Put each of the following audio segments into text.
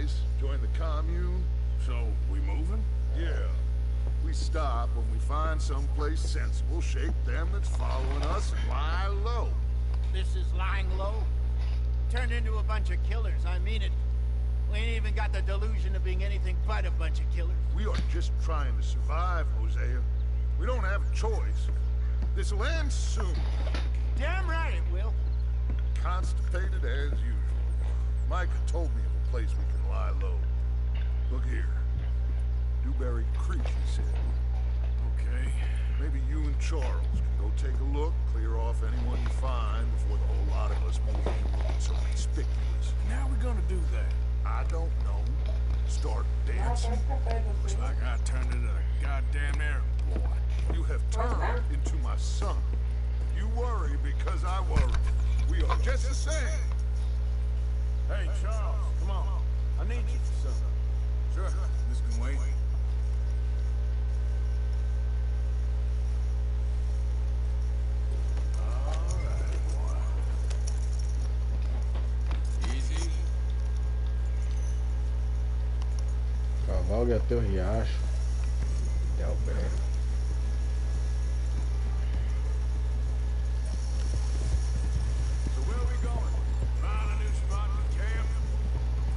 guys. Join the commune. So, we moving? Yeah. We stop when we find someplace sensible, shake them that's following us, and lie low. This is lying low? Turned into a bunch of killers, I mean it. We ain't even got the delusion of being anything but a bunch of killers. We are just trying to survive, Hosea. We don't have a choice. This'll end soon. Damn right it will. Constipated as usual. Micah told me of a place we can lie low. Look here. Dewberry Creek, he said. Okay. Maybe you and Charles can go take a look, clear off anyone you find before the whole lot of us move in looking so conspicuous. Now we're gonna do that. I don't know. Start dancing. Looks like I turned into a goddamn Arab boy. You have turned into my son. You worry because I worry. We are just the same. Hey, Charles, come on. I need you for something. Sure, this can wait. Cavalgue até o riacho. Delberto. So where are we going? Find a new spot to camp?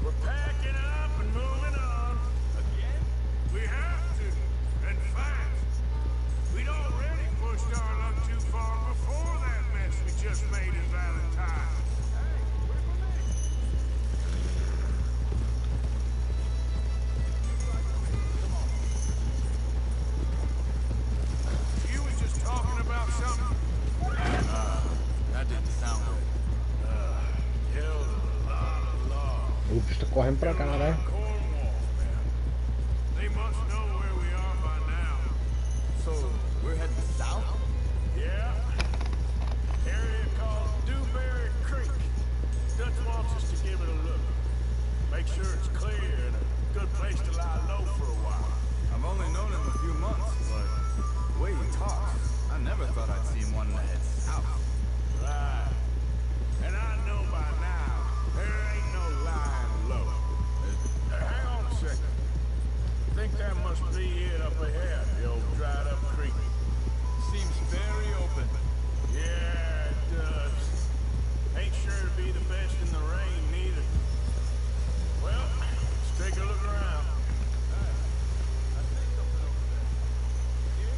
We're packing up and moving on. Again? We have to. And fast. We'd already pushed our luck too far before that mess we just made in Valentine. Hey, where's my name? You was just talking about something? That didn't sound good. Killed a lot of law. Ups, tá correndo pra cá, né? They must know where we are by now. So, we're heading south? Yeah. Area called Dewberry Creek. Dutch wants us to give it a look. Make sure it's clear and a good place to lie low for a while. I've only known him a few months, but the way he talks, I never thought I'd see him wanting to head south. Right. And I know by now, there ain't no lying low. Hang on a second. I think that must be it up ahead, the old dried up creek. Seems very open. Yeah, it does. Ain't sure to be the best in the rain, neither. Well, let's take a look around. I see something over there. You?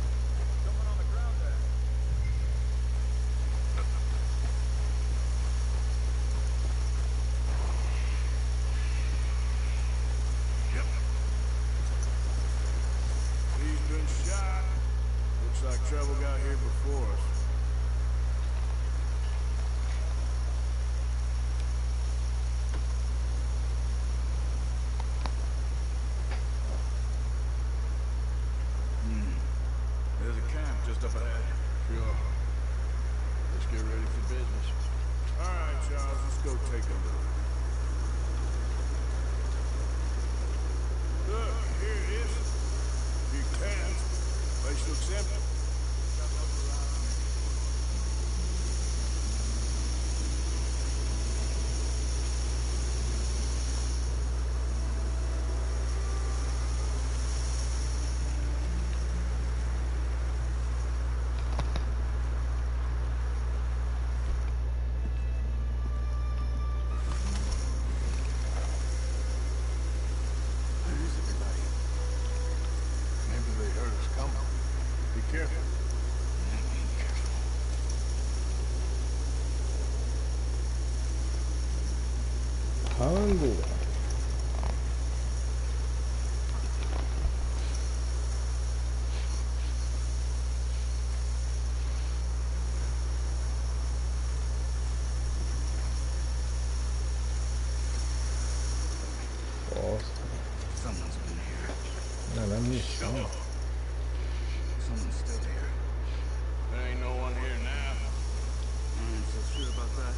Someone on the ground there. Yep. He's been shot. Looks like trouble got here before us. There's a camp just up ahead. Sure. Let's get ready for business. All right, Charles, let's go take a look. Look, here it is. You can't. Place looks empty. Who's everybody? Maybe they heard us coming. Be careful. Rango. Bosta. Someone's been here. Não, não é munição. Someone's still here. There ain't no one here now. I ain't so sure about that.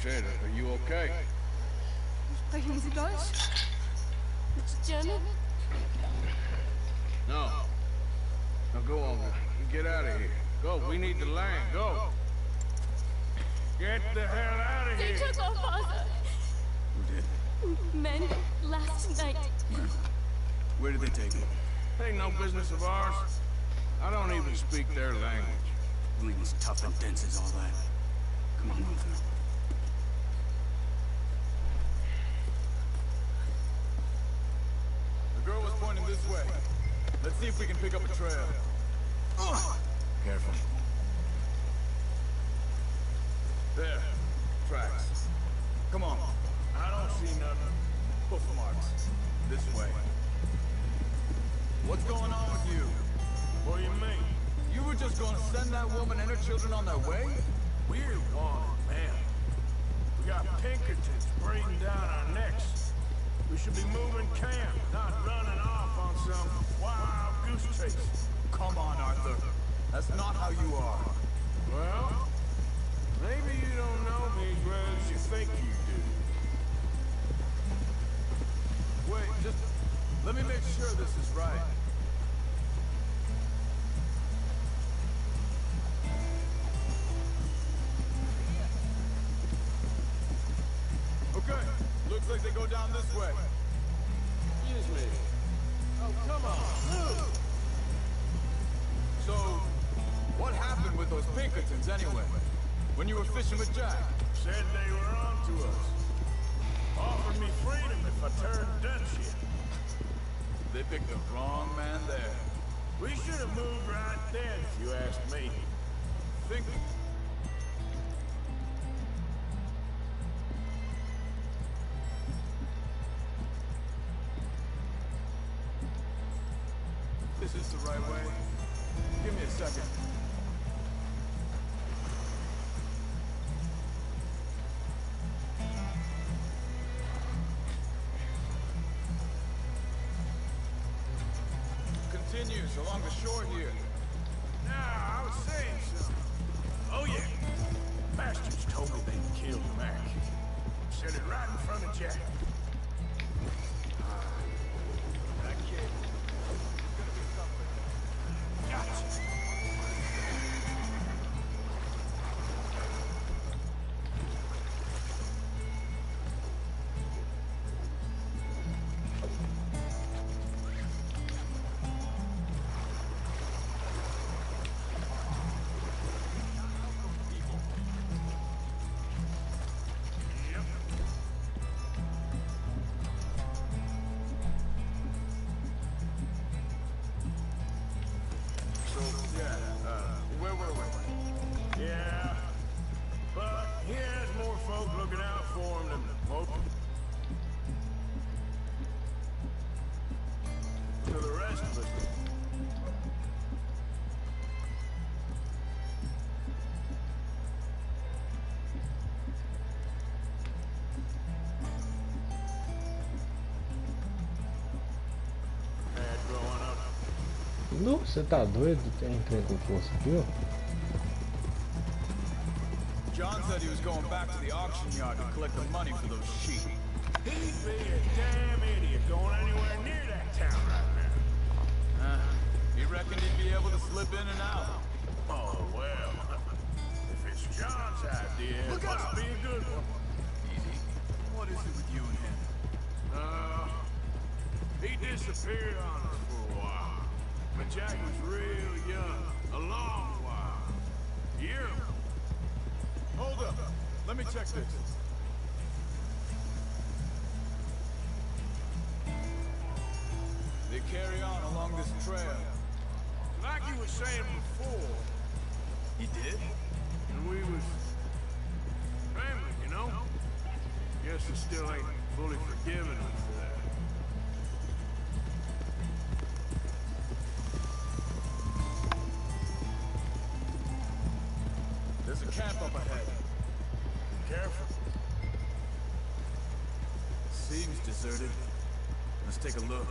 said, are you okay? Sprechen Sie Deutsch? German? No. Now go on, get out of here. Go, we need the land, go. Get the hell out of They here. took our father. Who did? Men last night. Where did they take him? Ain't no business of ours. I don't even speak their language. You ain't as tough and dense as all that. Come on, Arthur. The girl was pointing this way. Let's see if we can pick up a trail. Careful. There. Tracks. Come on. I don't see nothing. Hoof marks. This way. What's going on with you? What do you mean? You were just gonna send that woman and her children on their way? We're wanted, man. We got Pinkertons breathing down our necks. We should be moving camp, not running off on some wild goose chase. Come on, Arthur. That's not how you are. Well, maybe you don't know me as well as you think you do. Wait, just let me make sure this is right. Okay, looks like they go down this way. Excuse me. Oh, come on. So, what happened with those Pinkertons anyway? When you were fishing with Jack? Said they were on to us. Offered me freedom if I turned Dutch. They picked the wrong man there. We should have moved right then, if you ask me. Think... Is this the right way? Give me a second. Continues along the shore here. Now, I was saying something. Oh, yeah. Bastards told me they killed Mac. Said it right in front of Jack. That kid. Gonna be something. Gotcha. Where were we? Yeah, but he has more folk looking out for him than most. To the rest of us. Had growing up. Não, você tá doido? Tem trem com força aqui, ó. John said he was going back to the auction yard to collect the money for those sheep. He'd be a damn idiot going anywhere near that town right now. He reckoned he'd be able to slip in and out. Oh, well. If it's John's idea, it must be a good one. Easy. What is it with you and him? He disappeared on us for a while. When Jack was real young. A long while. Year. Hold up. Let me check this. They carry on along this trail. Like you was saying before, He did? and we was family, you know? Guess I still ain't fully forgiven him for that. There's a camp up ahead. Careful. Seems deserted. Let's take a look.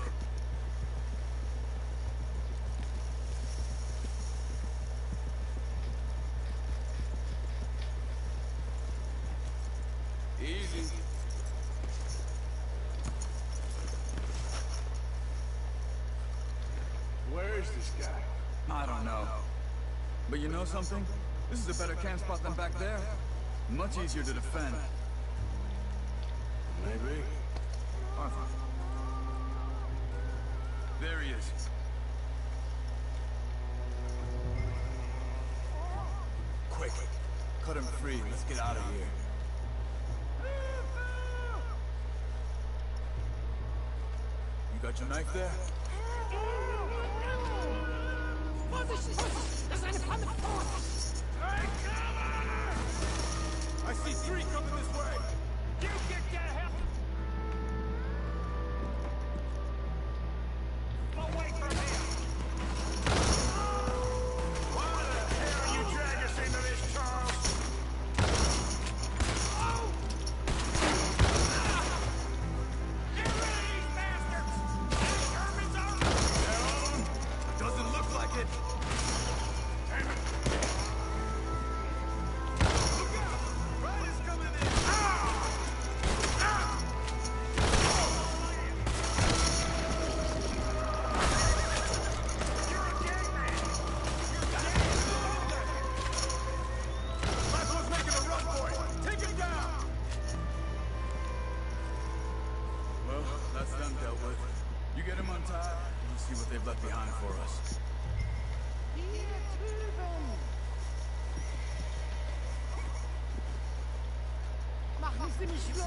Easy. Where is this guy? I don't know. But you know something? This is a better camp spot than back there. Much easier to defend. Maybe. Arthur. There he is. Quick. Cut him free. Let's get out of here. You got your knife there? I see three coming this way. You get that help. Away from here. Why the hell you drag us into this, Charles? Oh! Get rid of these bastards! Germans are... Doesn't look like it. Damn it! Look out! Riders coming in! You're a gay man! You're gay! Michael's making a run for it! Take him down! Well, that's them dealt with. You get him untied, and we'll see what they've left behind for us. Machen Sie mich los!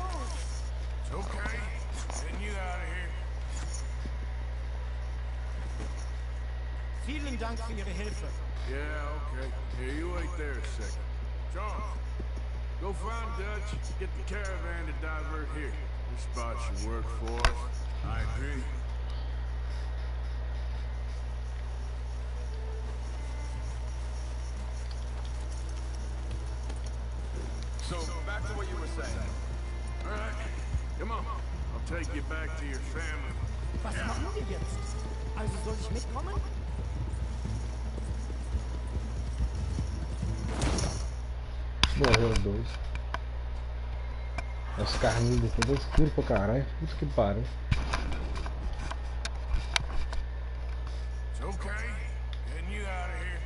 It's okay. Getting you out of here. Vielen Dank für Ihre Hilfe. Yeah, okay. Here, you wait there a second. Charles, go find Dutch, get the caravan to divert here. This spot should work for us. I agree. So, back to what you were saying. All right, come on. I'll take you back to your family. Was machen wir jetzt? Also soll ich mitkommen? Morreu dois. As carninhas todas escuras pra caralho. Puta que pariu. It's okay. Getting you out of here.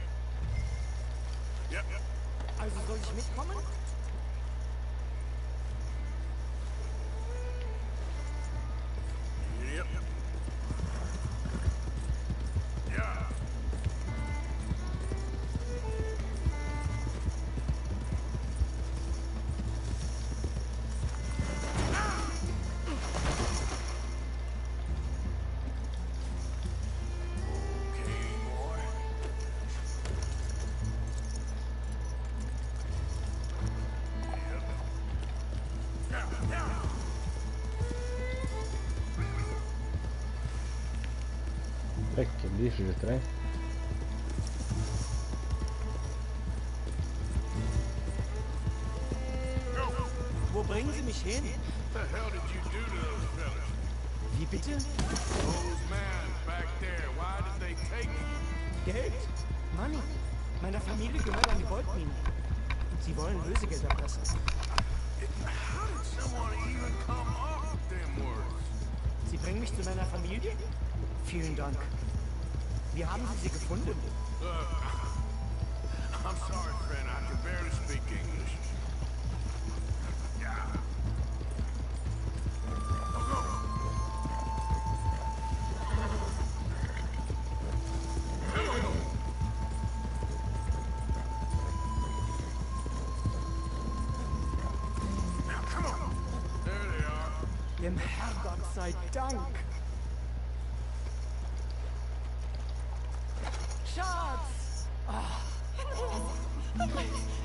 Yep. Also soll ich mitkommen? Yep. Yeah. Que lixo de trem. Wo bringen Sie mich hin? What the hell did you do to those fellas? Wie bitte? Those men back there, why did they take you? Geld? Money. Meiner Familie gehört an die Goldmine. Sie wollen Lösegeld erpressen. How did someone even come up with them words? Sie bringen mich zu meiner Familie? Vielen Dank. Wie haben Sie sie gefunden? I'm sorry, friend. I can barely speak English. Yeah. Go. Now, come on. There they are. Dem Herrgott sei Dank. Schatz!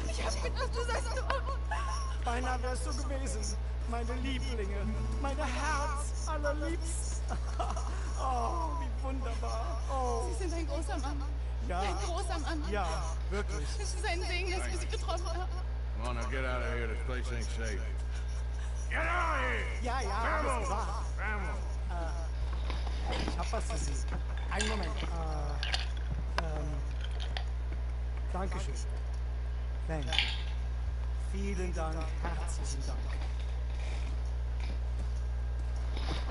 Ich hab gedacht, du seist tot. Beinahe wärst du gewesen. Meine Lieblinge. Meine Herz allerliebst. Oh, wie wunderbar. Oh, Sie sind ein großer Mann. ja. Ein großer Mann. Ja, wirklich. Es ist ein Segen, dass wir Sie getroffen haben. Come on, now get out of here. This place ain't safe. Get out of here! Ja, ja, alles klar. Ich hab was für Sie. Einen Moment. Dankeschön. Thank you. Vielen Dank, herzlichen Dank.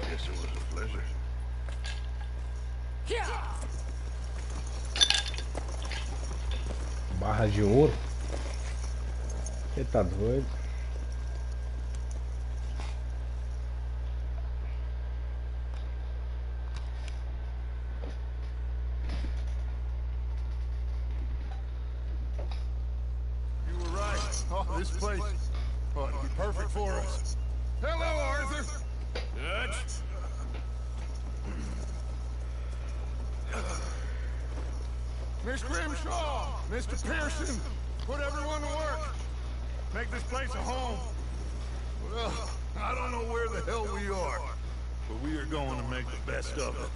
Guess it was a pleasure. Barra de ouro? Você tá doido? You were right. Oh, this place ought to be perfect for us. Hello, Arthur. Dutch? Miss Grimshaw, Mr. Pearson, put everyone to work. Make this place a home. Well, I don't know where the hell we are, but we are going to make the best of it.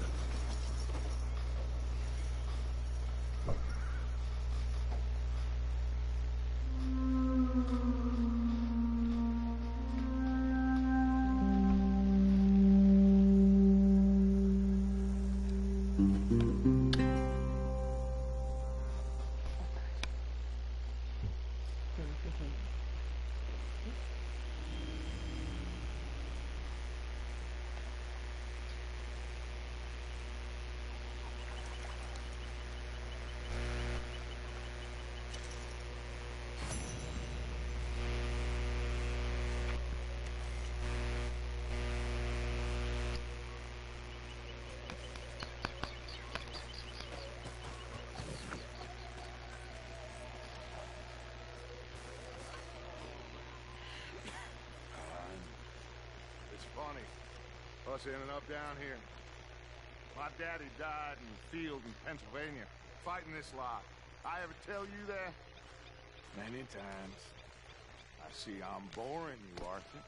It's funny, us ending up down here. My daddy died in the field in Pennsylvania, fighting this lot. I ever tell you that? Many times. I see I'm boring you, Arthur.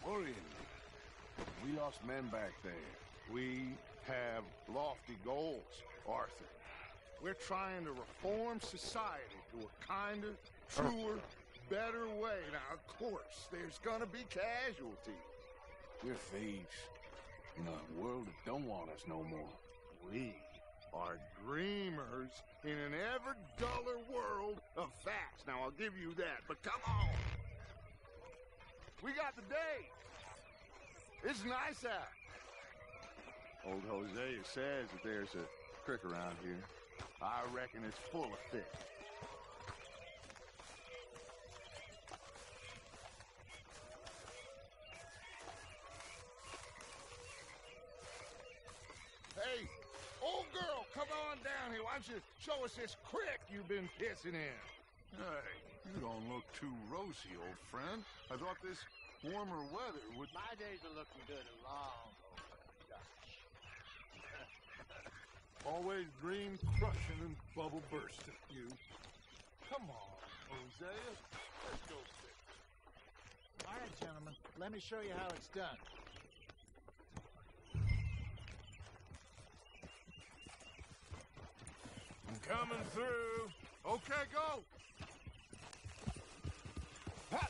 Worrying me. We lost men back there. We have lofty goals, Arthur. We're trying to reform society to a kinder, truer, better way. Now, of course, there's gonna be casualties. We're thieves. In a world that don't want us no more. We are dreamers in an ever duller world of facts. Now, I'll give you that, but come on. We got the day. It's nice out. Old Hosea says that there's a creek around here. I reckon it's full of fish. Hey, old girl, come on down here. Why don't you show us this creek you've been pissing in? Hey, you don't look too rosy, old friend. I thought this warmer weather would... My days are looking good and long. Always dream crushing and bubble bursting, you. Come on, Hosea. Let's go sit. All right, gentlemen. Let me show you how it's done. I'm coming through. Okay, go. Ha!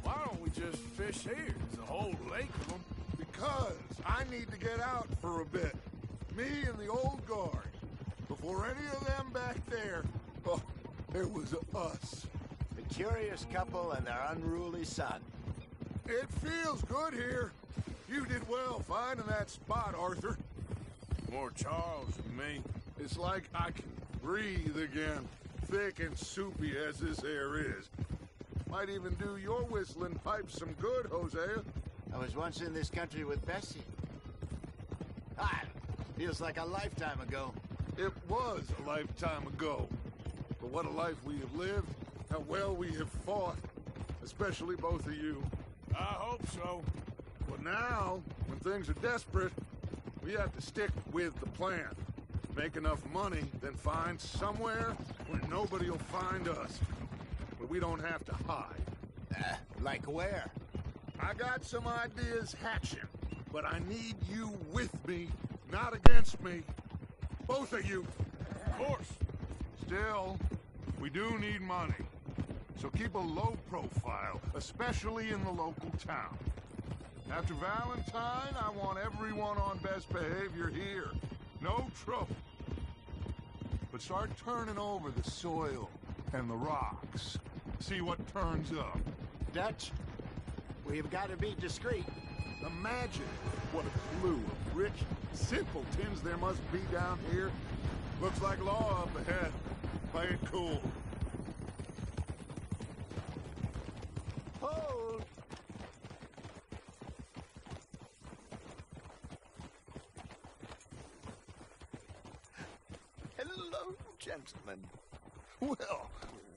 Why don't we just fish here? There's a whole lake of them. Because I need to get out for a bit. Me and the old guard. Before any of them back there, oh, there was us. The curious couple and their unruly son. It feels good here. You did well finding that spot, Arthur. More Charles than me. It's like I can breathe again, thick and soupy as this air is. Might even do your whistling pipes some good, Hosea. I was once in this country with Bessie. Ah, feels like a lifetime ago. It was a lifetime ago. But what a life we have lived, how well we have fought, especially both of you. I hope so. But now, when things are desperate, we have to stick with the plan. Make enough money, then find somewhere where nobody will find us. Where we don't have to hide. Like where? I got some ideas hatching, but I need you with me, not against me. Both of you. Of course. Still, we do need money. So keep a low profile, especially in the local town. After Valentine, I want everyone on best behavior here. No trouble. But start turning over the soil and the rocks. See what turns up. Dutch, we've got to be discreet. Imagine what a clue of rich simpletons there must be down here. Looks like law up ahead. Play it cool. Hold! Hello, gentlemen. Well,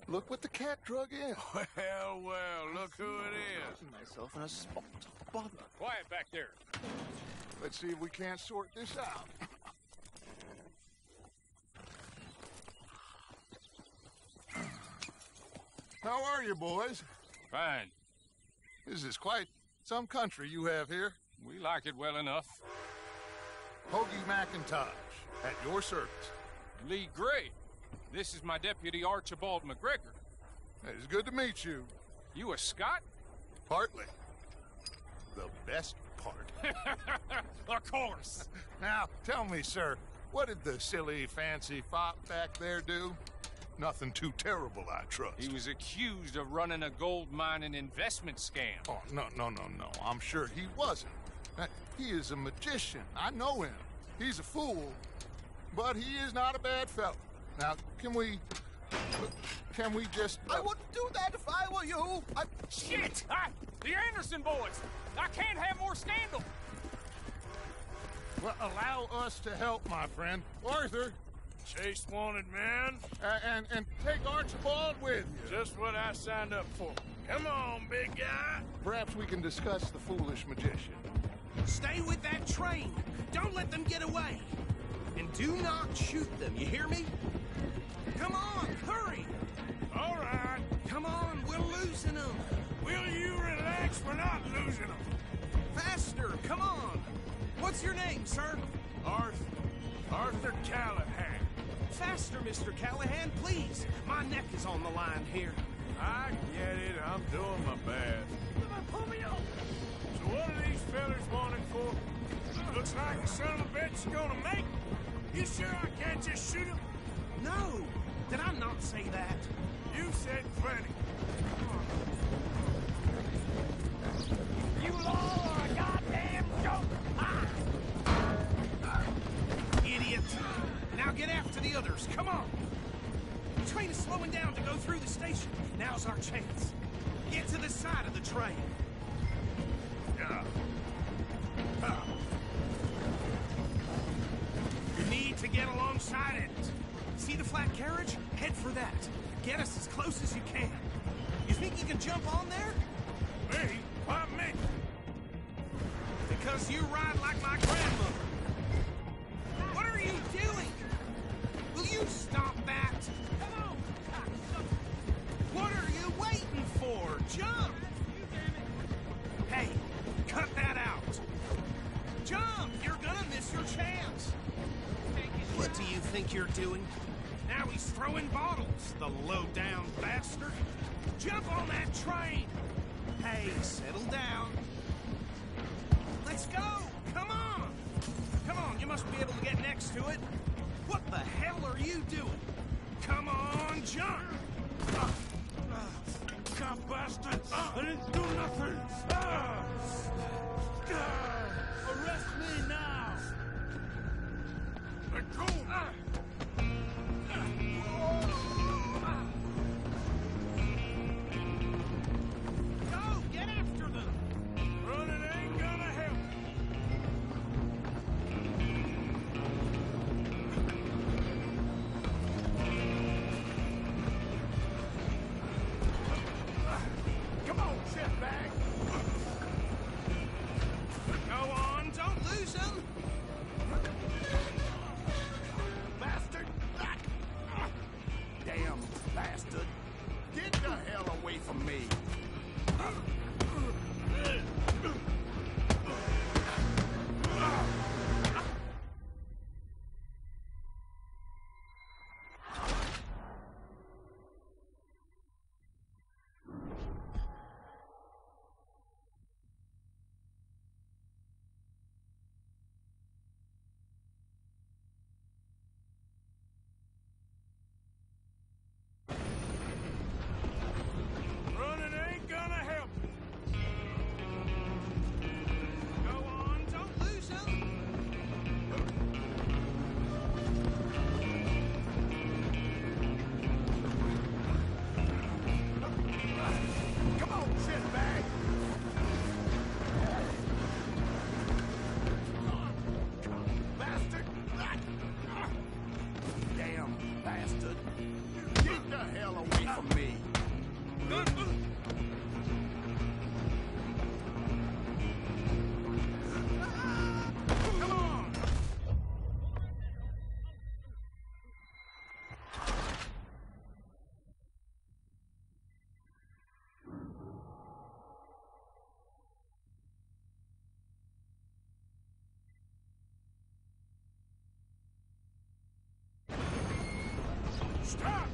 look what the cat drug in. Well, look who it is. Myself in a spot of bother. Quiet back there. Let's see if we can't sort this out. How are you, boys? Fine. This is quite some country you have here. We like it well enough. Hoagie McIntosh, at your service. Lee Gray. This is my deputy Archibald McGregor. It's good to meet you. You a Scot? Partly. The best part. Of course. Now, tell me, sir, what did the silly, fancy fop back there do? Nothing too terrible, I trust. He was accused of running a gold mining investment scam. Oh, no. I'm sure he wasn't. He is a magician. I know him. He's a fool, but he is not a bad fellow. Now, can we just... I wouldn't do that if I were you. Shit! The Anderson boys! I can't have more scandal! Well, allow us to help, my friend. Arthur, Chase wanted man. and take Archibald with you. Just what I signed up for. Come on, big guy. Perhaps we can discuss the foolish magician. Stay with that train. Don't let them get away. And do not shoot them, you hear me? Come on, hurry! All right. Come on, we're losing them. Will you relax? We're not losing them. Faster, come on. What's your name, sir? Arthur Callahan. Faster, Mr. Callahan, please. My neck is on the line here. I get it. I'm doing my best. Pull me over. So what are these fellas wanted for? Looks like the son of a bitch is gonna make. You sure I can't just shoot him? No, did I not say that? You said plenty. You all are a goddamn joke! Idiot. Now get after the others, come on. The train is slowing down to go through the station. Now's our chance. Get to the side of the train. You need to get alongside it. See the flat carriage? Head for that. Get us as close as you can. You think you can jump on there? Me? Why me? Because you ride like my grandmother. What are you doing? Will you stop that? Come on. What are you waiting for? Jump! Hey, cut that out. Jump! You're gonna miss your chance. What do you think you're doing? Now he's throwing bottles, the low-down bastard. Jump on that train. Hey, settle down. Let's go! Come on! Come on, you must be able to get next to it. What the hell are you doing? Come on, jump! God bastard! I didn't do nothing! Arrest me now! Let go! Go, get after them! Running ain't gonna help! bastard! Get the hell away from me! Come on! Stop!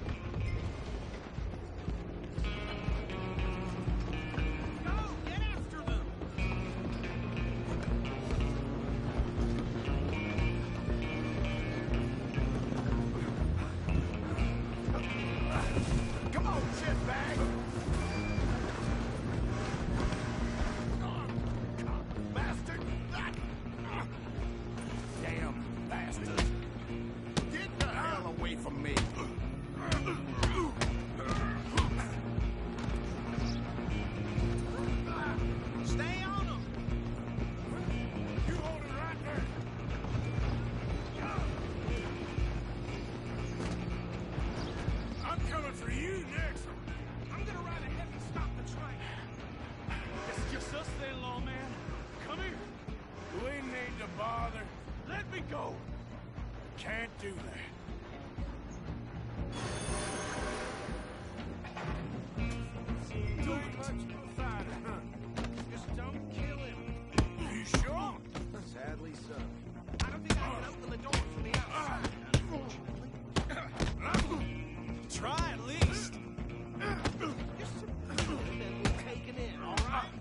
Go! Get after them! Come on, shitbag! Bastard! Damn bastard! Get the hell away from me! Stay on them! You hold it right there! I'm coming for you next! I'm gonna ride ahead and stop the train! It's just us then, lawman. Come here! We need to bother. Let me go! Can't do that. Too much of a fighter, huh? Just don't kill him. You sure? Sadly so. I don't think I can open the door from the outside, unfortunately. Try at least. You're so good that we'll take it in, all right?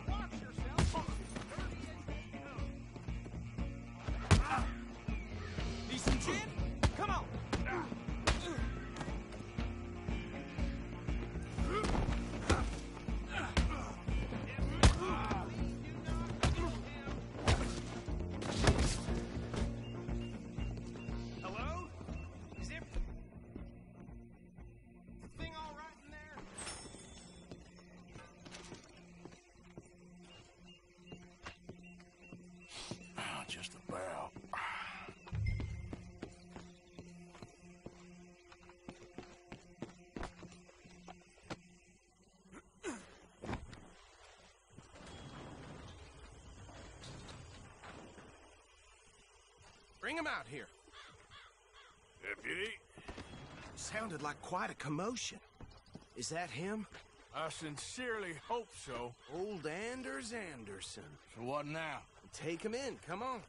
Watch yourself. Need some gin? Come on. Hello? Is everything all right in there? Just about. Bring him out here. Deputy, Sounded like quite a commotion. Is that him? I sincerely hope so. Old Anders Anderson. So what now? Take him in, come on.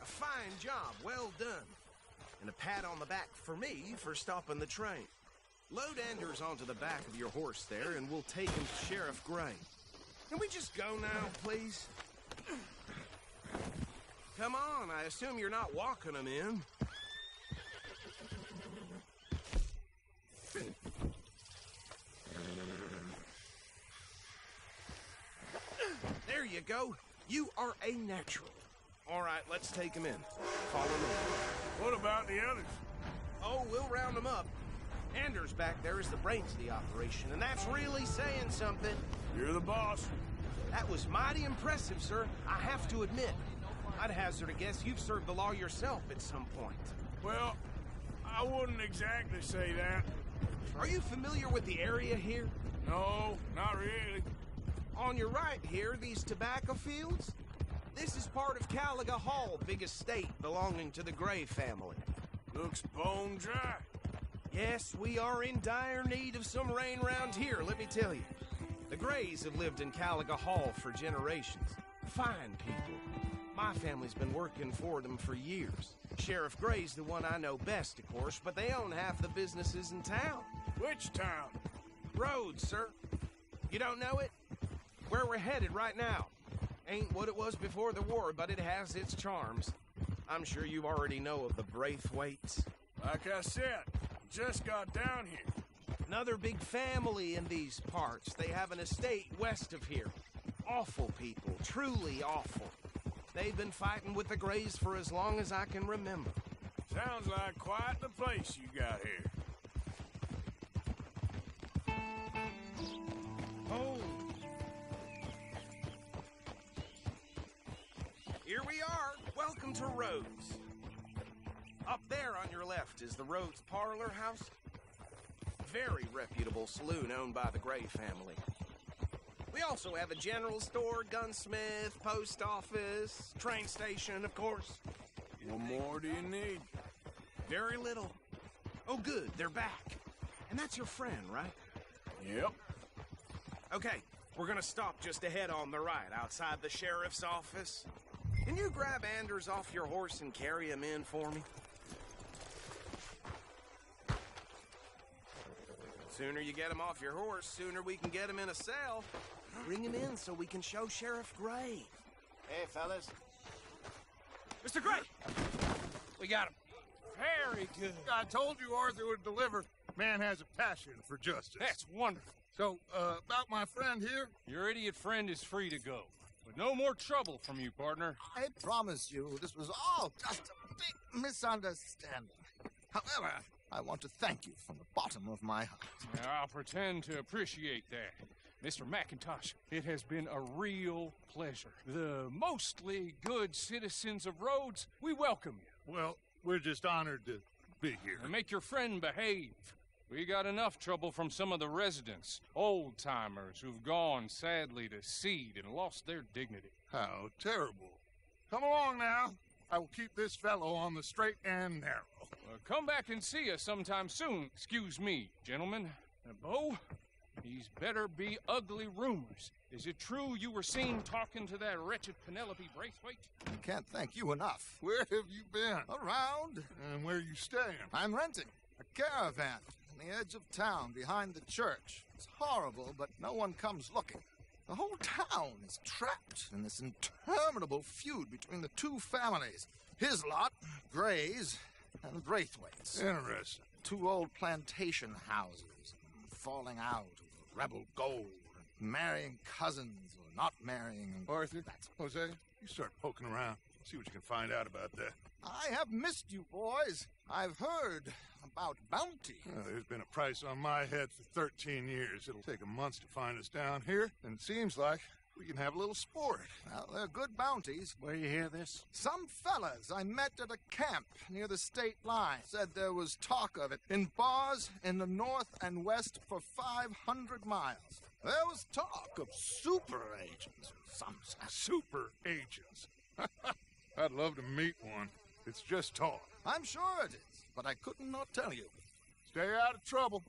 A fine job, well done. And a pat on the back for me for stopping the train. Load Anders onto the back of your horse there, and we'll take him to Sheriff Gray. Can we just go now, please? Come on, I assume you're not walking him in. There you go. You are a natural. All right, let's take him in. Follow me. What about the others? Oh, we'll round them up. Anders back there is the brains of the operation, and that's really saying something. You're the boss. That was mighty impressive, sir. I have to admit. I'd hazard a guess you've served the law yourself at some point. Well, I wouldn't exactly say that. Are you familiar with the area here? No, not really. On your right here, these tobacco fields? This is part of Caliga Hall, big estate belonging to the Gray family. Looks bone dry. Yes, we are in dire need of some rain round here, let me tell you. The Grays have lived in Caliga Hall for generations. Fine people. My family's been working for them for years. Sheriff Gray's the one I know best, of course, but they own half the businesses in town. Which town? Rhodes, sir. You don't know it? Where we're headed right now. Ain't what it was before the war, but it has its charms. I'm sure you already know of the Braithwaites. Like I said, just got down here. Another big family in these parts. They have an estate west of here. Awful people, truly awful. They've been fighting with the Grays for as long as I can remember. Sounds like quite the place you got here. Oh. to Rhodes. Up there on your left is the Rhodes Parlor House. Very reputable saloon owned by the Gray family. We also have a general store, gunsmith, post office, train station, of course. What more do you need? Very little. Oh, good, they're back. And that's your friend, right? Yep. Okay, we're gonna stop just ahead on the right, outside the sheriff's office. Can you grab Anders off your horse and carry him in for me? Sooner you get him off your horse, sooner we can get him in a cell. Bring him in so we can show Sheriff Gray. Hey, fellas. Mr. Gray! We got him. Very good. I told you Arthur would deliver. Man has a passion for justice. That's wonderful. So, about my friend here? Your idiot friend is free to go. But no more trouble from you, partner. I promise you, this was all just a big misunderstanding. However, I want to thank you from the bottom of my heart. Now, I'll pretend to appreciate that. Mr. McIntosh, it has been a real pleasure. The mostly good citizens of Rhodes, we welcome you. Well, we're just honored to be here. And make your friend behave. We got enough trouble from some of the residents, old-timers who've gone, sadly, to seed and lost their dignity. How terrible. Come along now. I will keep this fellow on the straight and narrow. Come back and see us sometime soon. Excuse me, gentlemen. Bo, these better be ugly rumors. Is it true you were seen talking to that wretched Penelope Braithwaite? I can't thank you enough. Where have you been? Around. And where are you staying? I'm renting a caravan on the edge of town behind the church. It's horrible, but no one comes looking. The whole town is trapped in this interminable feud between the two families. His lot, Gray's, and Braithwaite's. Interesting. Two old plantation houses, falling out over rebel gold, marrying cousins or not marrying. Arthur, Jose, you start poking around. See what you can find out about that. I have missed you, boys. I've heard about bounty. Well, there's been a price on my head for 13 years. It'll take a month to find us down here, and it seems like we can have a little sport. Well, they're good bounties. Where you hear this? Some fellas I met at a camp near the state line said there was talk of it in bars in the north and west for 500 miles. There was talk of super agents or some such. Super agents. I'd love to meet one. It's just talk. I'm sure it is, but I couldn't not tell you. Stay out of trouble.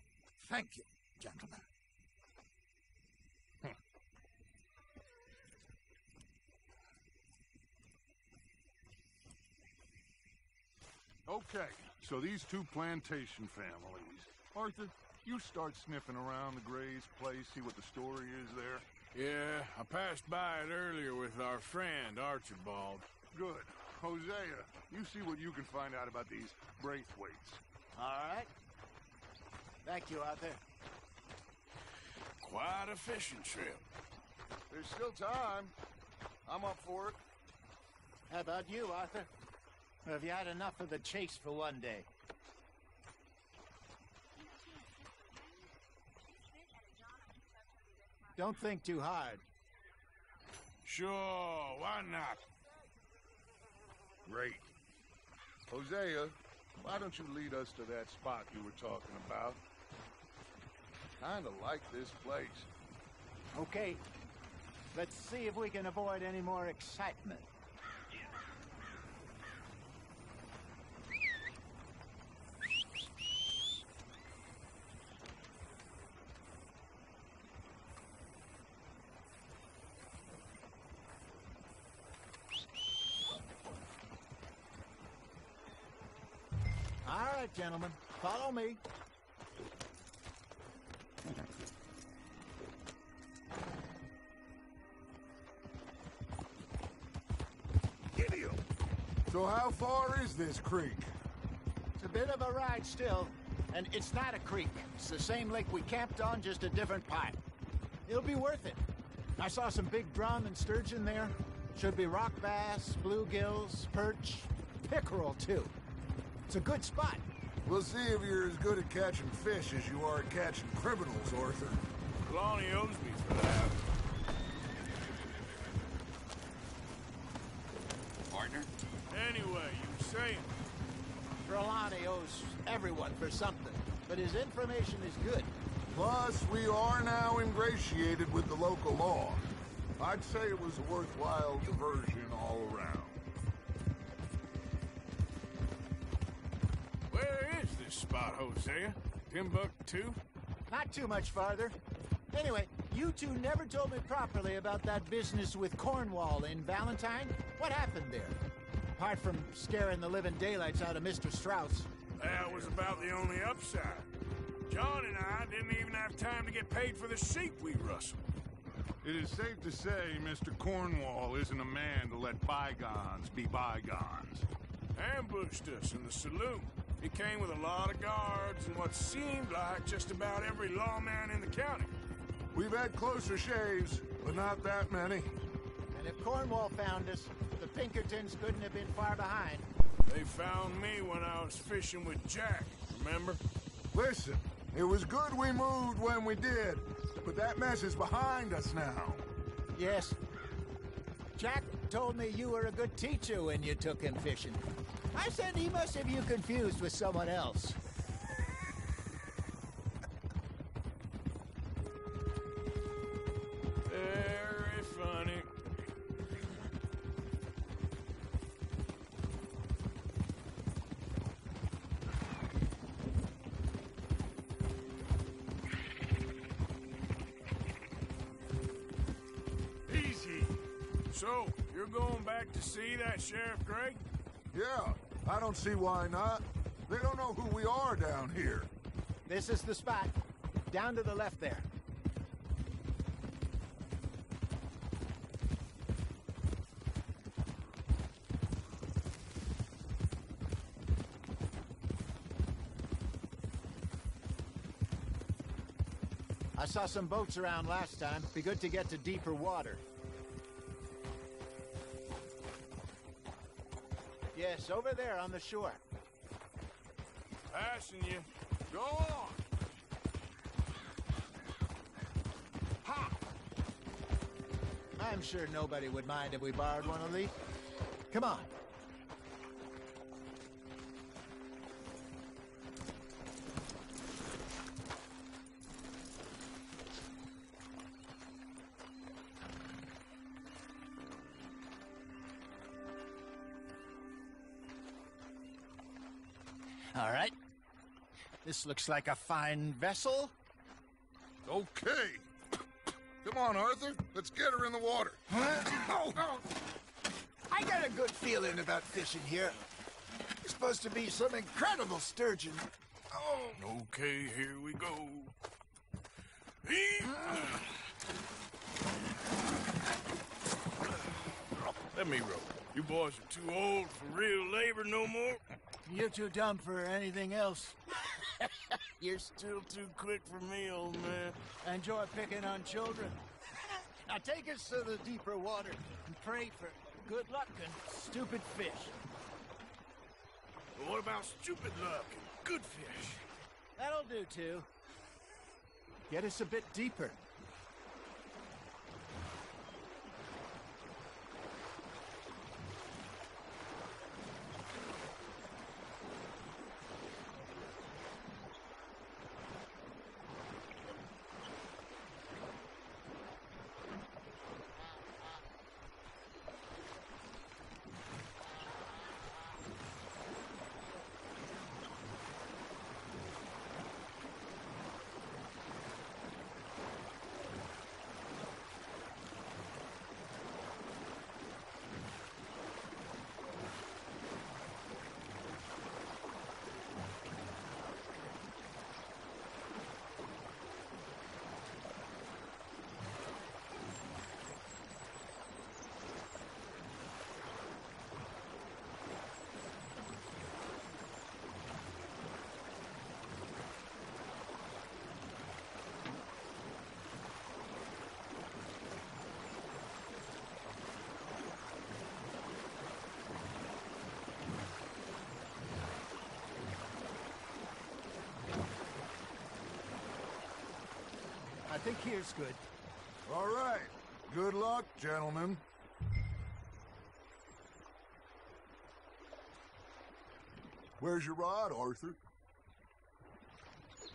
Thank you, gentlemen. Okay, so these two plantation families. Arthur, you start sniffing around the Gray's place, see what the story is there. Yeah, I passed by it earlier with our friend, Archibald. Good. Hosea, you see what you can find out about these Braithwaites. All right. Thank you, Arthur. Quite a fishing trip. There's still time. I'm up for it. How about you, Arthur? Or have you had enough of the chase for one day? Don't think too hard. Sure, why not? Great. Hosea, why don't you lead us to that spot you were talking about? Kinda like this place. Okay. Let's see if we can avoid any more excitement. All right, gentlemen, follow me. Gideon! So how far is this creek? It's a bit of a ride still, and it's not a creek. It's the same lake we camped on, just a different part. It'll be worth it. I saw some big drum and sturgeon there. Should be rock bass, bluegills, perch, pickerel, too. It's a good spot. We'll see if you're as good at catching fish as you are at catching criminals, Arthur. Lonnie owes me for that. Partner? Anyway, you were saying? Trelawney owes everyone for something, but his information is good. Plus, we are now ingratiated with the local law. I'd say it was a worthwhile diversion all around. Where is this spot, Hosea? Timbuktu? Not too much farther. Anyway, you two never told me properly about that business with Cornwall in Valentine. What happened there? Apart from scaring the living daylights out of Mr. Strauss. That was about the only upside. John and I didn't even have time to get paid for the sheep we rustled. It is safe to say Mr. Cornwall isn't a man to let bygones be bygones. Ambushed us in the saloon. He came with a lot of guards and what seemed like just about every lawman in the county. We've had closer shaves, but not that many. And if Cornwall found us, the Pinkertons couldn't have been far behind. They found me when I was fishing with Jack, remember? Listen, it was good we moved when we did, but that mess is behind us now. Yes. Jack told me you were a good teacher when you took him fishing. I said he must have you confused with someone else. Very funny. Easy. So, you're going back to see that Sheriff Gregg? Yeah, I don't see why not. They don't know who we are down here. This is the spot. Down to the left there. I saw some boats around last time. Be good to get to deeper water. Yes, over there on the shore. Passing you. Go on! Ha! I'm sure nobody would mind if we borrowed one of these. Come on. All right. This looks like a fine vessel. Okay. Come on, Arthur. Let's get her in the water. Oh. I got a good feeling about fishing here. It's supposed to be some incredible sturgeon. Oh. Okay, here we go. Let me row. You boys are too old for real labor no more. You're too dumb for anything else. You're still too quick for me, old man. Enjoy picking on children. Now take us to the deeper water and pray for good luck and stupid fish. But what about stupid luck and good fish? That'll do, too. Get us a bit deeper. I think here's good. All right. Good luck, gentlemen. Where's your rod, Arthur?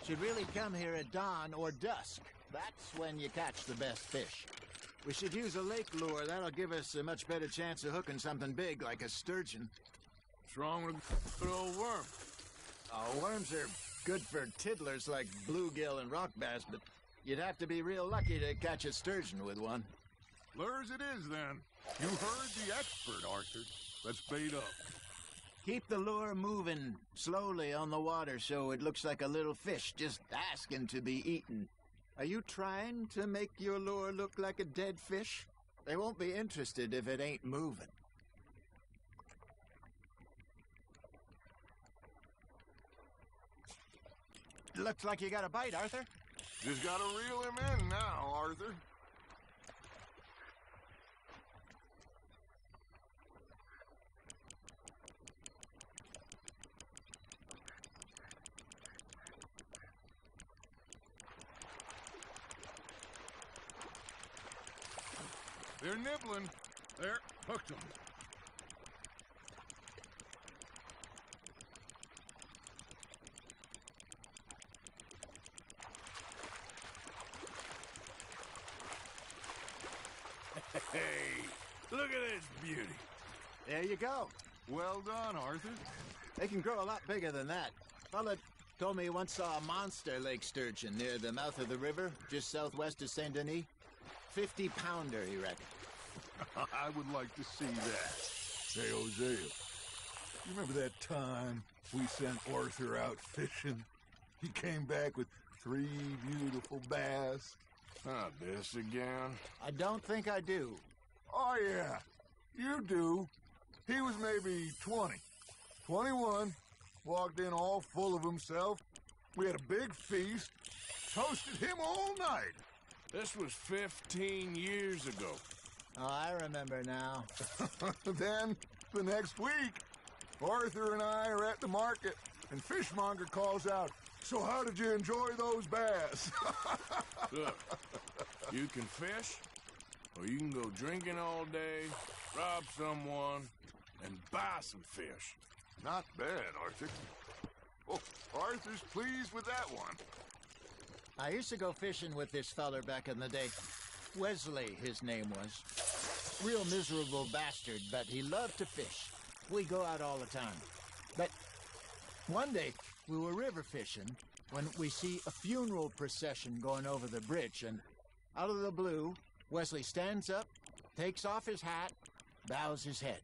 Should really come here at dawn or dusk. That's when you catch the best fish. We should use a lake lure. That'll give us a much better chance of hooking something big like a sturgeon. What's wrong with a good old worm? Oh, worms are good for tiddlers like bluegill and rock bass, but you'd have to be real lucky to catch a sturgeon with one. Lures it is, then. You heard the expert, Arthur. Let's bait up. Keep the lure moving slowly on the water so it looks like a little fish just asking to be eaten. Are you trying to make your lure look like a dead fish? They won't be interested if it ain't moving. Looks like you got a bite, Arthur. Just gotta reel him in now, Arthur. They're nibbling. There, hooked them. Hey, look at this beauty. There you go. Well done, Arthur. They can grow a lot bigger than that. Fella told me he once saw a monster lake sturgeon near the mouth of the river, just southwest of Saint Denis. 50-pounder, he reckoned. I would like to see that. Hey, Hosea, you remember that time we sent Arthur out fishing? He came back with 3 beautiful bass. Not this again. I don't think I do. Oh, yeah, you do. He was maybe 20, 21, walked in all full of himself. We had a big feast, toasted him all night. This was 15 years ago. Oh, I remember now. Then, the next week, Arthur and I are at the market, and Fishmonger calls out, "So how did you enjoy those bass?" Look, you can fish, or you can go drinking all day, rob someone, and buy some fish. Not bad, Arthur. Oh, Arthur's pleased with that one. I used to go fishing with this feller back in the day. Wesley, his name was. Real miserable bastard, but he loved to fish. We go out all the time. But one day, we were river fishing when we see a funeral procession going over the bridge, and out of the blue, Wesley stands up, takes off his hat, bows his head.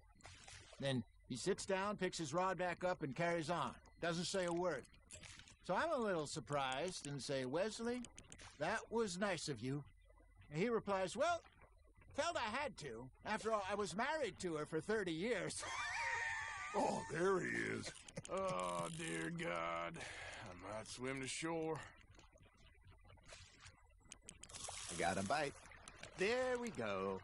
Then he sits down, picks his rod back up, and carries on. Doesn't say a word. So I'm a little surprised and say, "Wesley, that was nice of you." And he replies, "Well, felt I had to. After all, I was married to her for 30 years. Oh, there he is. Oh, dear God. I might swim to shore. I got a bite. There we go.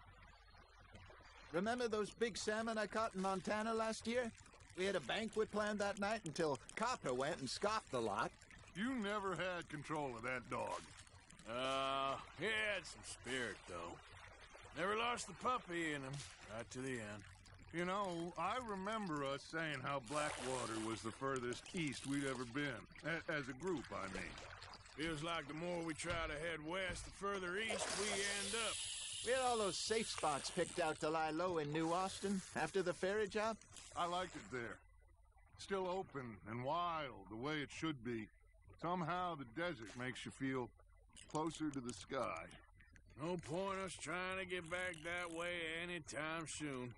Remember those big salmon I caught in Montana last year? We had a banquet planned that night until Copper went and scoffed the lot. You never had control of that dog. He had some spirit, though. Never lost the puppy in him, right to the end. You know, I remember us saying how Blackwater was the furthest east we'd ever been. As a group, I mean. Feels like the more we try to head west, the further east we end up. We had all those safe spots picked out to lie low in New Austin after the ferry job. I liked it there. Still open and wild, the way it should be. Somehow the desert makes you feel closer to the sky. No point us trying to get back that way anytime soon.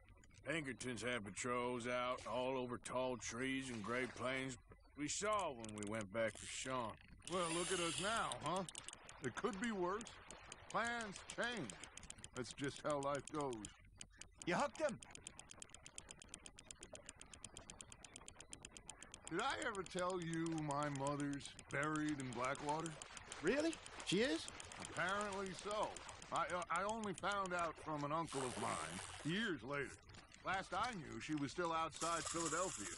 Pinkertons had patrols out all over tall trees and Great Plains. We saw when we went back to Sean. Well, look at us now, huh? It could be worse. Plans change. That's just how life goes. You hooked him. Did I ever tell you my mother's buried in Blackwater? Really? She is? Apparently so. I only found out from an uncle of mine years later. Last I knew, she was still outside Philadelphia.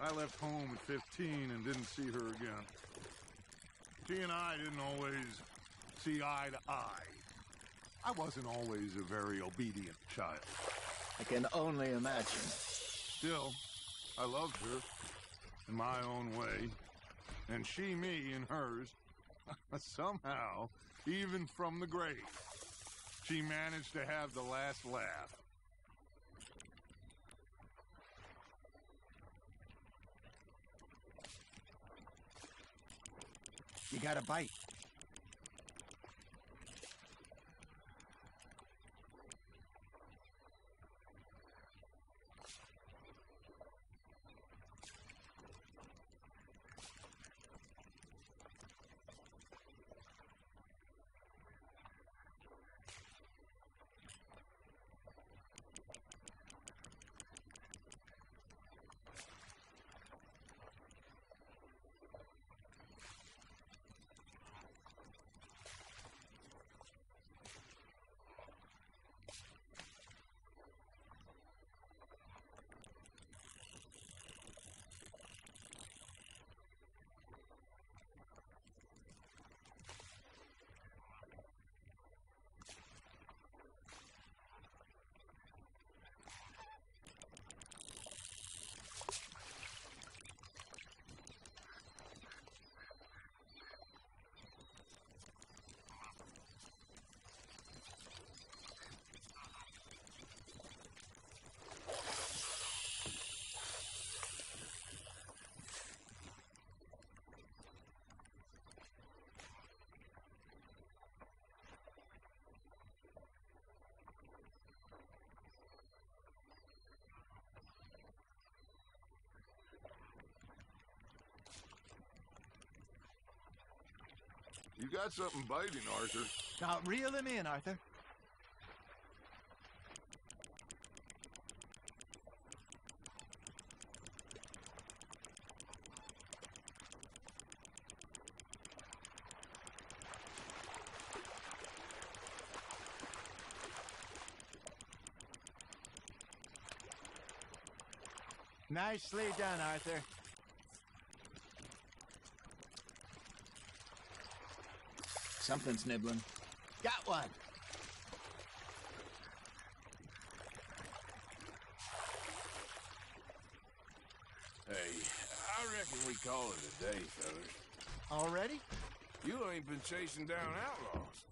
I left home at 15 and didn't see her again. She and I didn't always see eye to eye. I wasn't always a very obedient child. I can only imagine. Still, I loved her in my own way, and she me in hers. Somehow, even from the grave, she managed to have the last laugh. You got a bite. You got something biting, Arthur. Now reel him in, Arthur. Nicely done, Arthur. Something's nibbling. Got one. Hey, I reckon we call it a day, fellas. Already? You ain't been chasing down outlaws.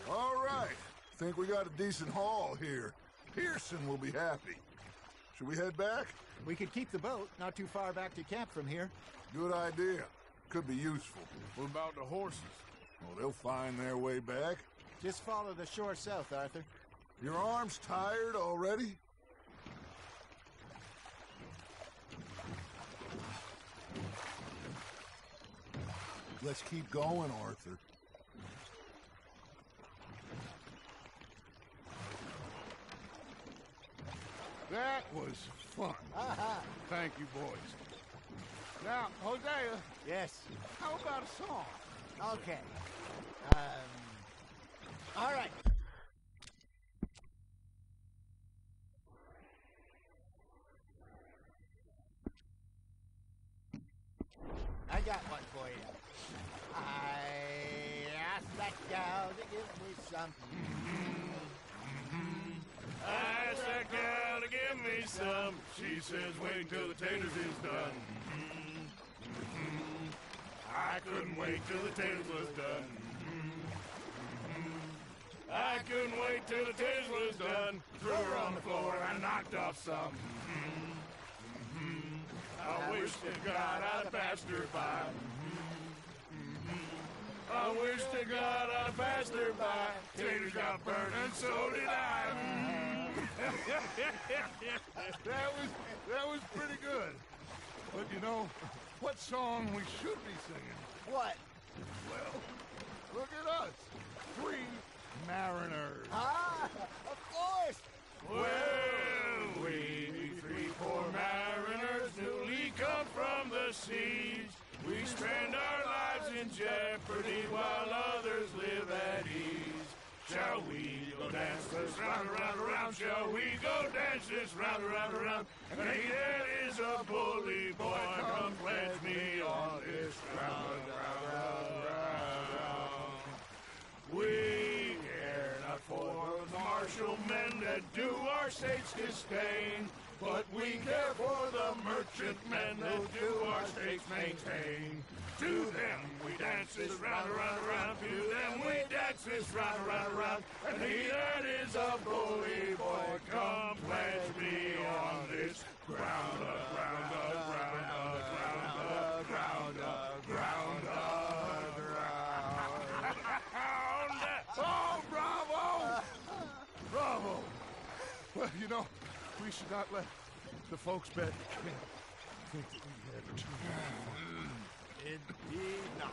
All right. Think we got a decent haul here. Pearson will be happy. Should we head back? We could keep the boat not too far back to camp from here. Good idea. Could be useful. What about the horses? Well, they'll find their way back. Just follow the shore south, Arthur. Your arm's tired already? Let's keep going, Arthur. That was fun. Thank you, boys. Now, Hosea, Yes. how about a song? Okay. All right. I got one for you. I asked that gal to give me some. I asked that gal to give me some. She says, wait till the taters is done. I couldn't wait till the taters was done. I couldn't wait till the taters was done. Threw her on the floor and knocked off some. I wish to God I'd passed her by. I wish to God I'd passed her by. Taters got burned and so did I. That was pretty good. But you know, what song we should be singing? What? Well, look at us. 3 mariners. Ah, of course. Well, we 3 poor mariners newly come from the seas. We spend our lives in jeopardy while others live at ease. Shall we go dance this round, around, around? Shall we go dance this round, around, around? And there is a bully boy, come pledge me on this round, round, round, round. We commercial men that do our state's disdain. But we care for the merchant men that do our state's maintain. To them we dance this round, around, around. To them we dance this round, around, around. And he that is a bully boy, come pledge me on this ground up, ground up, ground up, ground up, ground up, ground up, ground up. Oh, bravo! Bravo! Well, you know, we should not let the folks back think that we had too much. Indeed not.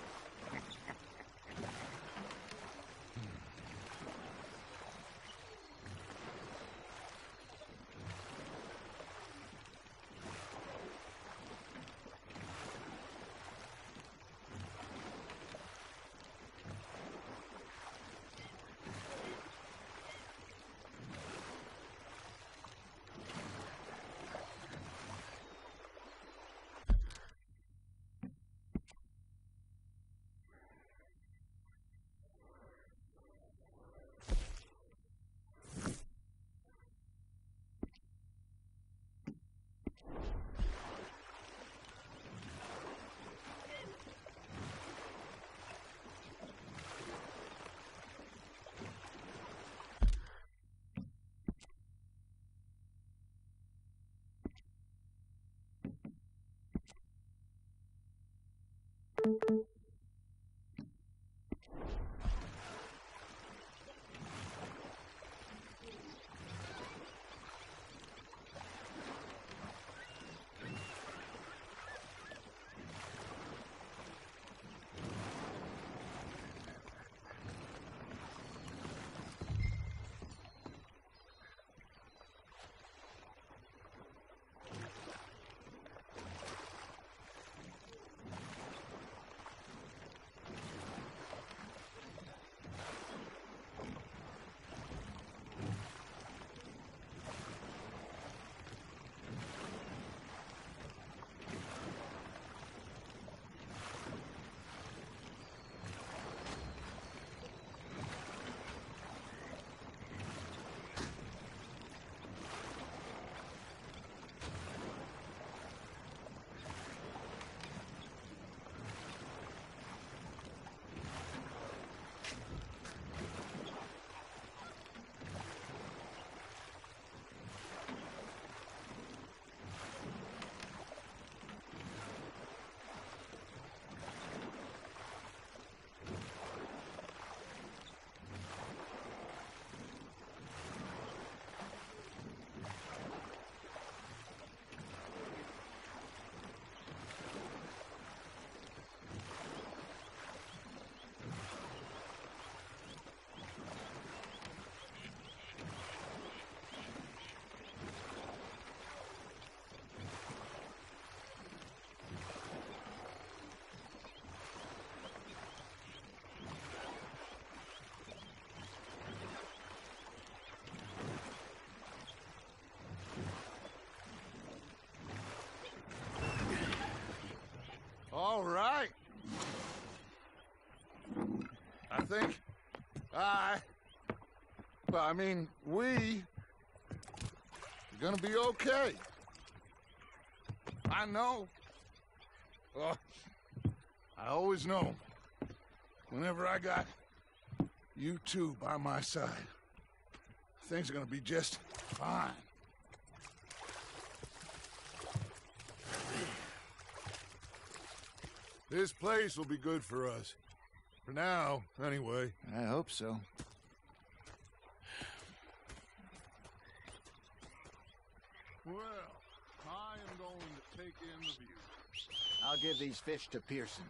All right. I think we are gonna be okay. I know. I always know. Whenever I got you two by my side, things are gonna be just fine. This place will be good for us. For now, anyway. I hope so. Well, I am going to take in the view. I'll give these fish to Pearson.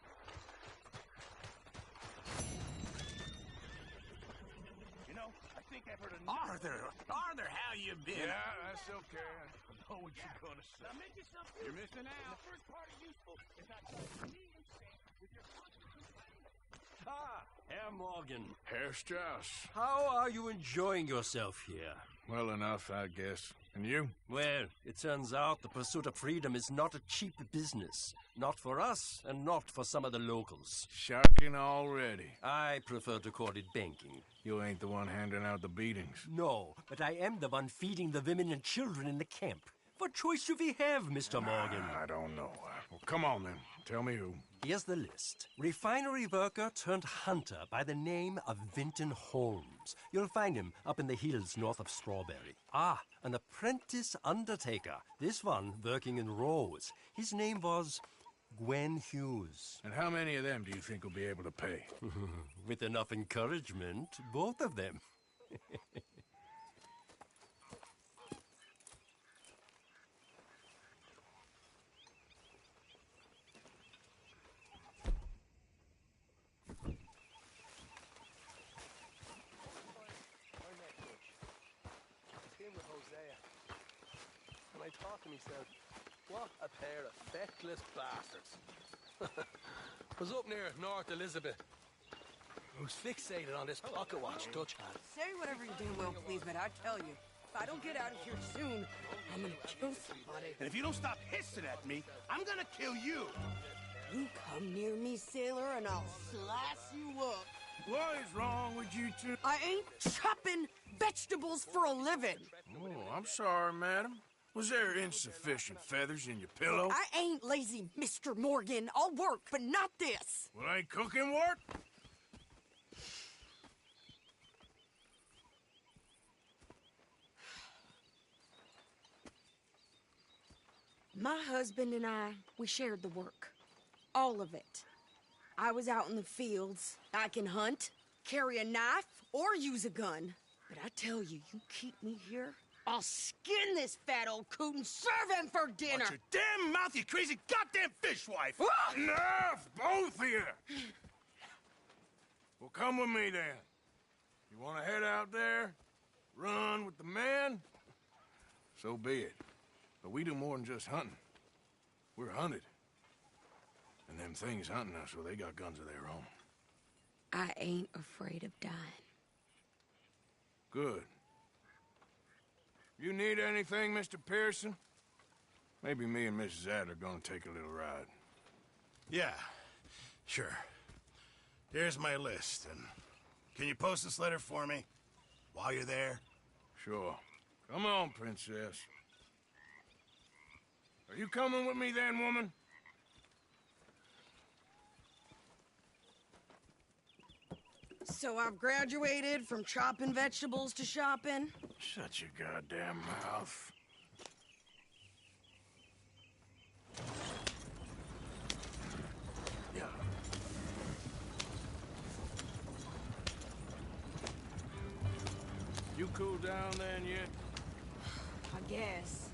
You know, I think I've heard Arthur, how you been? Yeah, that's okay. I know what you're gonna say. Now make yourself You're missing out. The first part is useful. It's not just me and Sam with your Herr Morgan. Herr Strauss. How are you enjoying yourself here? Well enough, I guess. And you? Well, it turns out the pursuit of freedom is not a cheap business. Not for us, and not for some of the locals. Sharking already. I prefer to call it banking. You ain't the one handing out the beatings. No, but I am the one feeding the women and children in the camp. What choice do we have, Mr. Morgan? I don't know. Well, come on then. Tell me who. Here's the list. Refinery worker turned hunter by the name of Vinton Holmes. You'll find him up in the hills north of Strawberry. An apprentice undertaker. This one working in Rose. His name was Gwen Hughes. And how many of them do you think will be able to pay? With enough encouragement, both of them. He said, what a pair of feckless bastards. Was up near North Elizabeth. I was fixated on this pocket watch Dutch had. Say whatever you do, Will, please, but I tell you, if I don't get out of here soon, I'm gonna kill somebody. And if you don't stop hissing at me, I'm gonna kill you. You come near me, sailor, and I'll slice you up. What is wrong with you two? I ain't chopping vegetables for a living. Oh, I'm sorry, madam. Was there insufficient feathers in your pillow? I ain't lazy, Mr. Morgan. I'll work, but not this. Well, ain't cooking work? My husband and I, we shared the work. All of it. I was out in the fields. I can hunt, carry a knife, or use a gun. But I tell you, you keep me here, I'll skin this fat old coot and serve him for dinner. Watch your damn mouth, you crazy goddamn fishwife. Enough, both of you. Well, come with me then. You want to head out there, run with the men? So be it. But we do more than just hunting. We're hunted. And them things hunting us, well, they got guns of their own. I ain't afraid of dying. Good. You need anything, Mr. Pearson? Maybe me and Mrs. Adler are gonna take a little ride. Yeah, sure. Here's my list, and can you post this letter for me while you're there? Sure. Come on, Princess. Are you coming with me then, woman? So I've graduated from chopping vegetables to shopping? Shut your goddamn mouth. Yeah. You cool down then yet? I guess.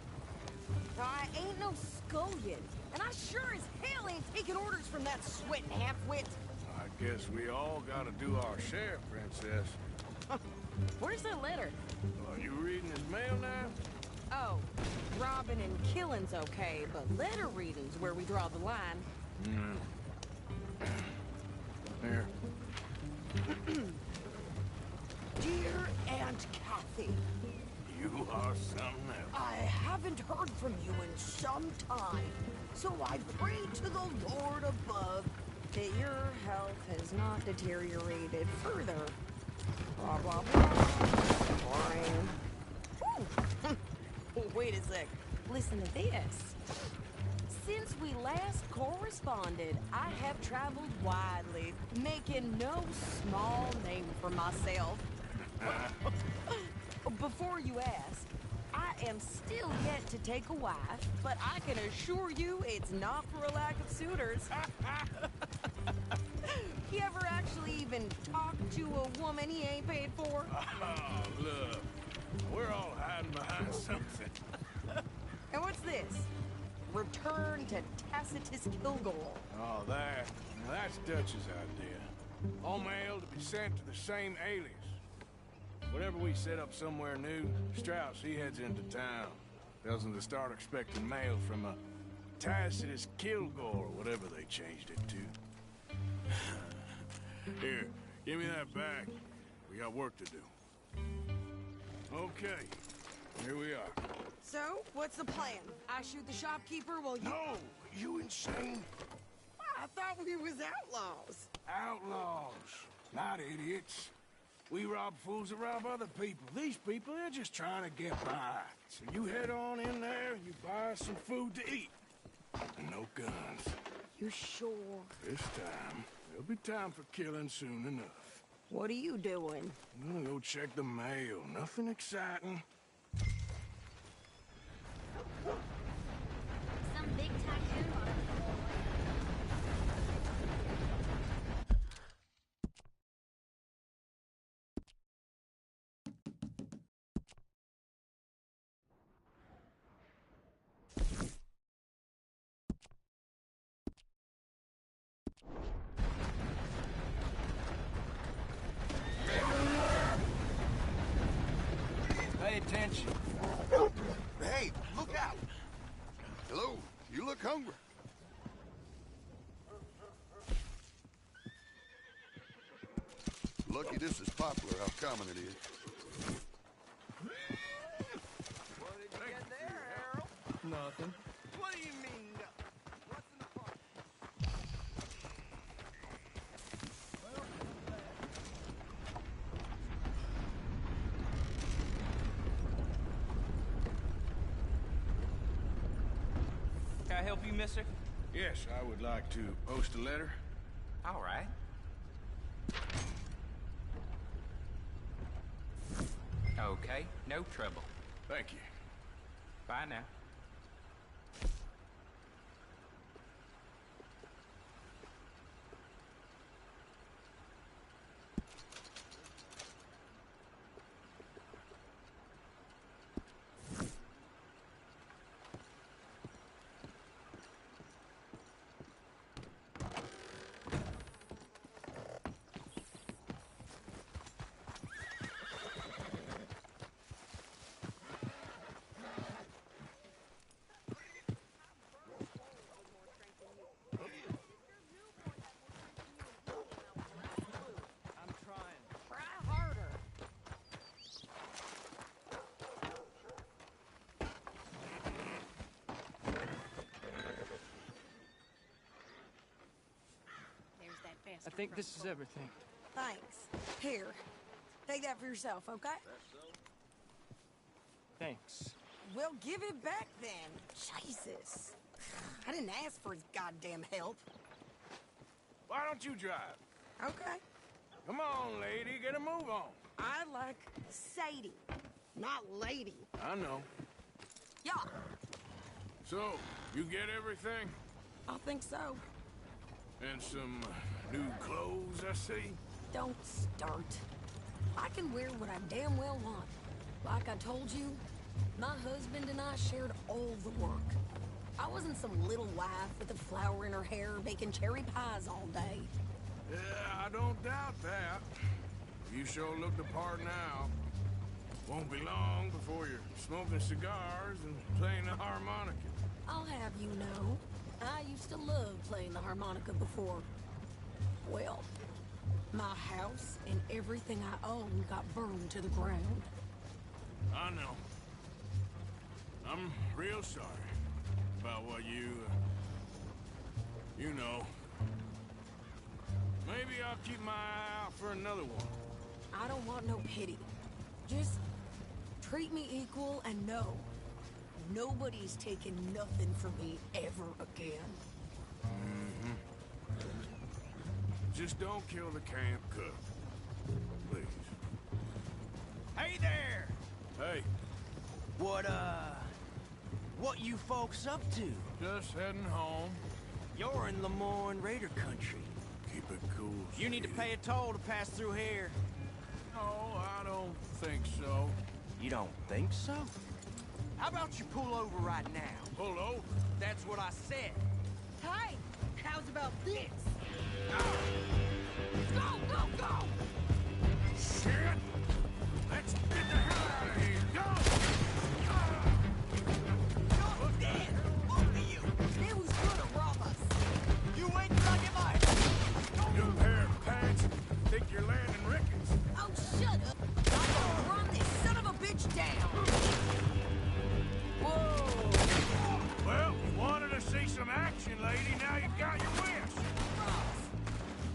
I ain't no scullion, and I sure as hell ain't taking orders from that sweating half-wit. I guess we all gotta do our share, Princess. Where's that letter? Are you reading his mail now? Oh, robbing and killing's okay, but letter reading's where we draw the line. Here. Dear Aunt Kathy, You are something else. I haven't heard from you in some time, so I pray to the Lord above that your health has not deteriorated further. Blah, blah, blah. Boring. Wait a sec. Listen to this. Since we last corresponded, I have traveled widely, making no small name for myself. Before you ask, I am still yet to take a wife, but I can assure you it's not for a lack of suitors. You ever actually even talked to a woman he ain't paid for? Oh, look. We're all hiding behind something. And what's this? Return to Tacitus Kilgore. Oh, that's Dutch's idea. All mail to be sent to the same alias. Whenever we set up somewhere new, Strauss, he heads into town. Tells them to start expecting mail from a Tacitus Kilgore, or whatever they changed it to. Here, give me that back. We got work to do. Okay. Here we are. So, what's the plan? I shoot the shopkeeper while you... No! You insane? I thought we was outlaws. Outlaws, not idiots. We rob fools that rob other people. These people, they're just trying to get by. So you head on in there and you buy us some food to eat. And no guns. You sure? This time, there'll be time for killing soon enough. What are you doing? I'm gonna go check the mail. Nothing exciting. Some big tycoon on it. Pay attention. Hey, look out! Hello, you look hungry. Lucky this is popular, how common it is. What did you get there, Harold? Nothing. What do you mean, no? What's in the pot? Can I help you, mister? Yes, I would like to post a letter. All right. Okay, no trouble. Thank you. Bye now. I'm trying. Try harder. There's that bastard. I think this is everything. Thanks. Here. Take that for yourself, okay? Thanks. Well, give it back then. Jesus. I didn't ask for his goddamn help. Why don't you drive? Okay. Come on, lady, get a move on. I like Sadie, not lady. I know. Yeah, So, you get everything? I think so. And some new clothes, I see? Don't start. I can wear what I damn well want. Like I told you, my husband and I shared all the work. I wasn't some little wife with a flower in her hair baking cherry pies all day. Yeah, I don't doubt that. You sure look the part now. Won't be long before you're smoking cigars and playing the harmonica. I'll have you know, I used to love playing the harmonica before. Well, my house and everything I own got burned to the ground. I know. I'm real sorry about what you know. Maybe I'll keep my eye out for another one. I don't want no pity. Just treat me equal and know nobody's taking nothing from me ever again. Mm-hmm. Just don't kill the camp cook. Please. Hey there! Hey, What you folks up to? just heading home. You're in Lemoyne Raider country. Keep it cool. You need to sweetie. pay a toll to pass through here. No, I don't think so. You don't think so? How about you pull over right now? Pull over. That's what I said. Hey, how's about this? Go, go, go! Shit! Let's get the hell out of here! Go! You're dead! Both of you! They was gonna rob us. You ain't fucking mine! You pair of pants think you're landing Ricketts. Oh, shut up. I'm gonna run this son of a bitch down. fishing, lady. Now you got your wish.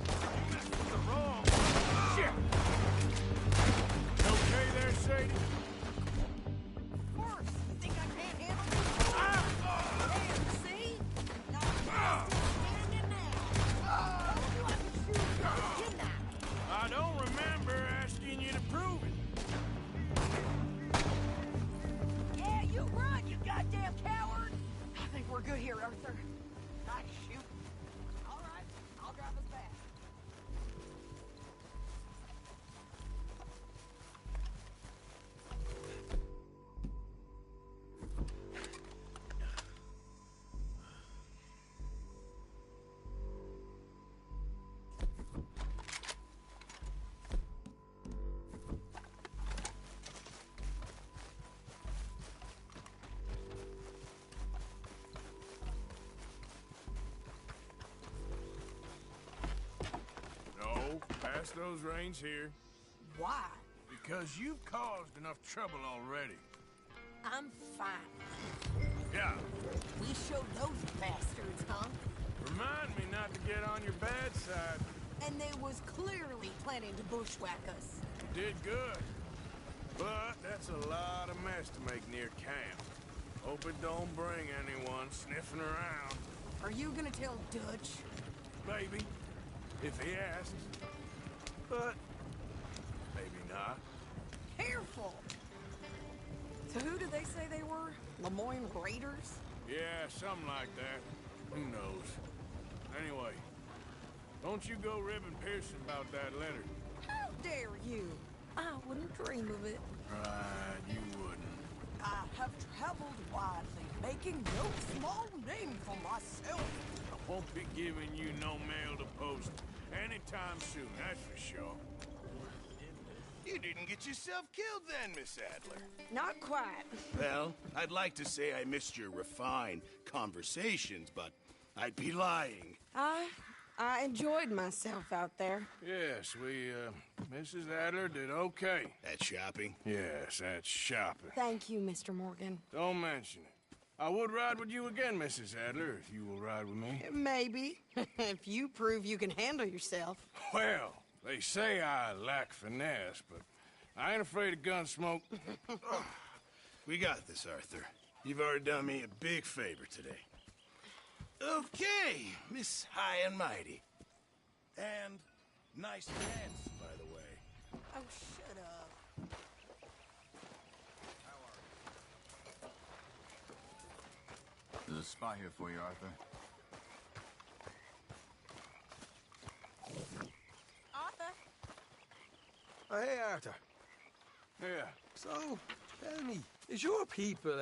You messed with the wrong. Shit! Okay there, Sadie? Of course. You think I can't handle this? There, see? Now I'm standing now. Told you I could shoot you, didn't I? I don't remember asking you to prove it. Yeah, you run, you goddamn coward! I think we're good here, Arthur. Nice shoot. All right, I'll drive us back. No, pass those reins here. Why? Because you've caused enough trouble already. I'm fine. Yeah. We showed those bastards, huh? Remind me not to get on your bad side. And they was clearly planning to bushwhack us. You did good. But that's a lot of mess to make near camp. Hope it don't bring anyone sniffing around. Are you gonna tell Dutch? Maybe. If he asks. But maybe not. Careful! So who did they say they were? Lemoyne Raiders? Yeah, something like that. Who knows? Anyway, don't you go ribbing Pearson about that letter. How dare you? I wouldn't dream of it. Right, you wouldn't. I have traveled widely, making no small name for myself. I won't be giving you no mail to post anytime soon, that's for sure. You didn't get yourself killed then, Miss Adler. Not quite. Well, I'd like to say I missed your refined conversations, but I'd be lying. I enjoyed myself out there. Yes, Mrs. Adler did okay. That shopping? Yes, that's shopping. Thank you, Mr. Morgan. Don't mention it. I would ride with you again, Mrs. Adler, if you will ride with me. Maybe. If you prove you can handle yourself. Well, they say I lack finesse, but I ain't afraid of gun smoke. We got this, Arthur. You've already done me a big favor today. Okay, Miss High and Mighty. And nice pants, by the way. Oh, shut up. There's a spot here for you, Arthur. Arthur? Oh, hey, Arthur. Yeah. So, tell me, is your people,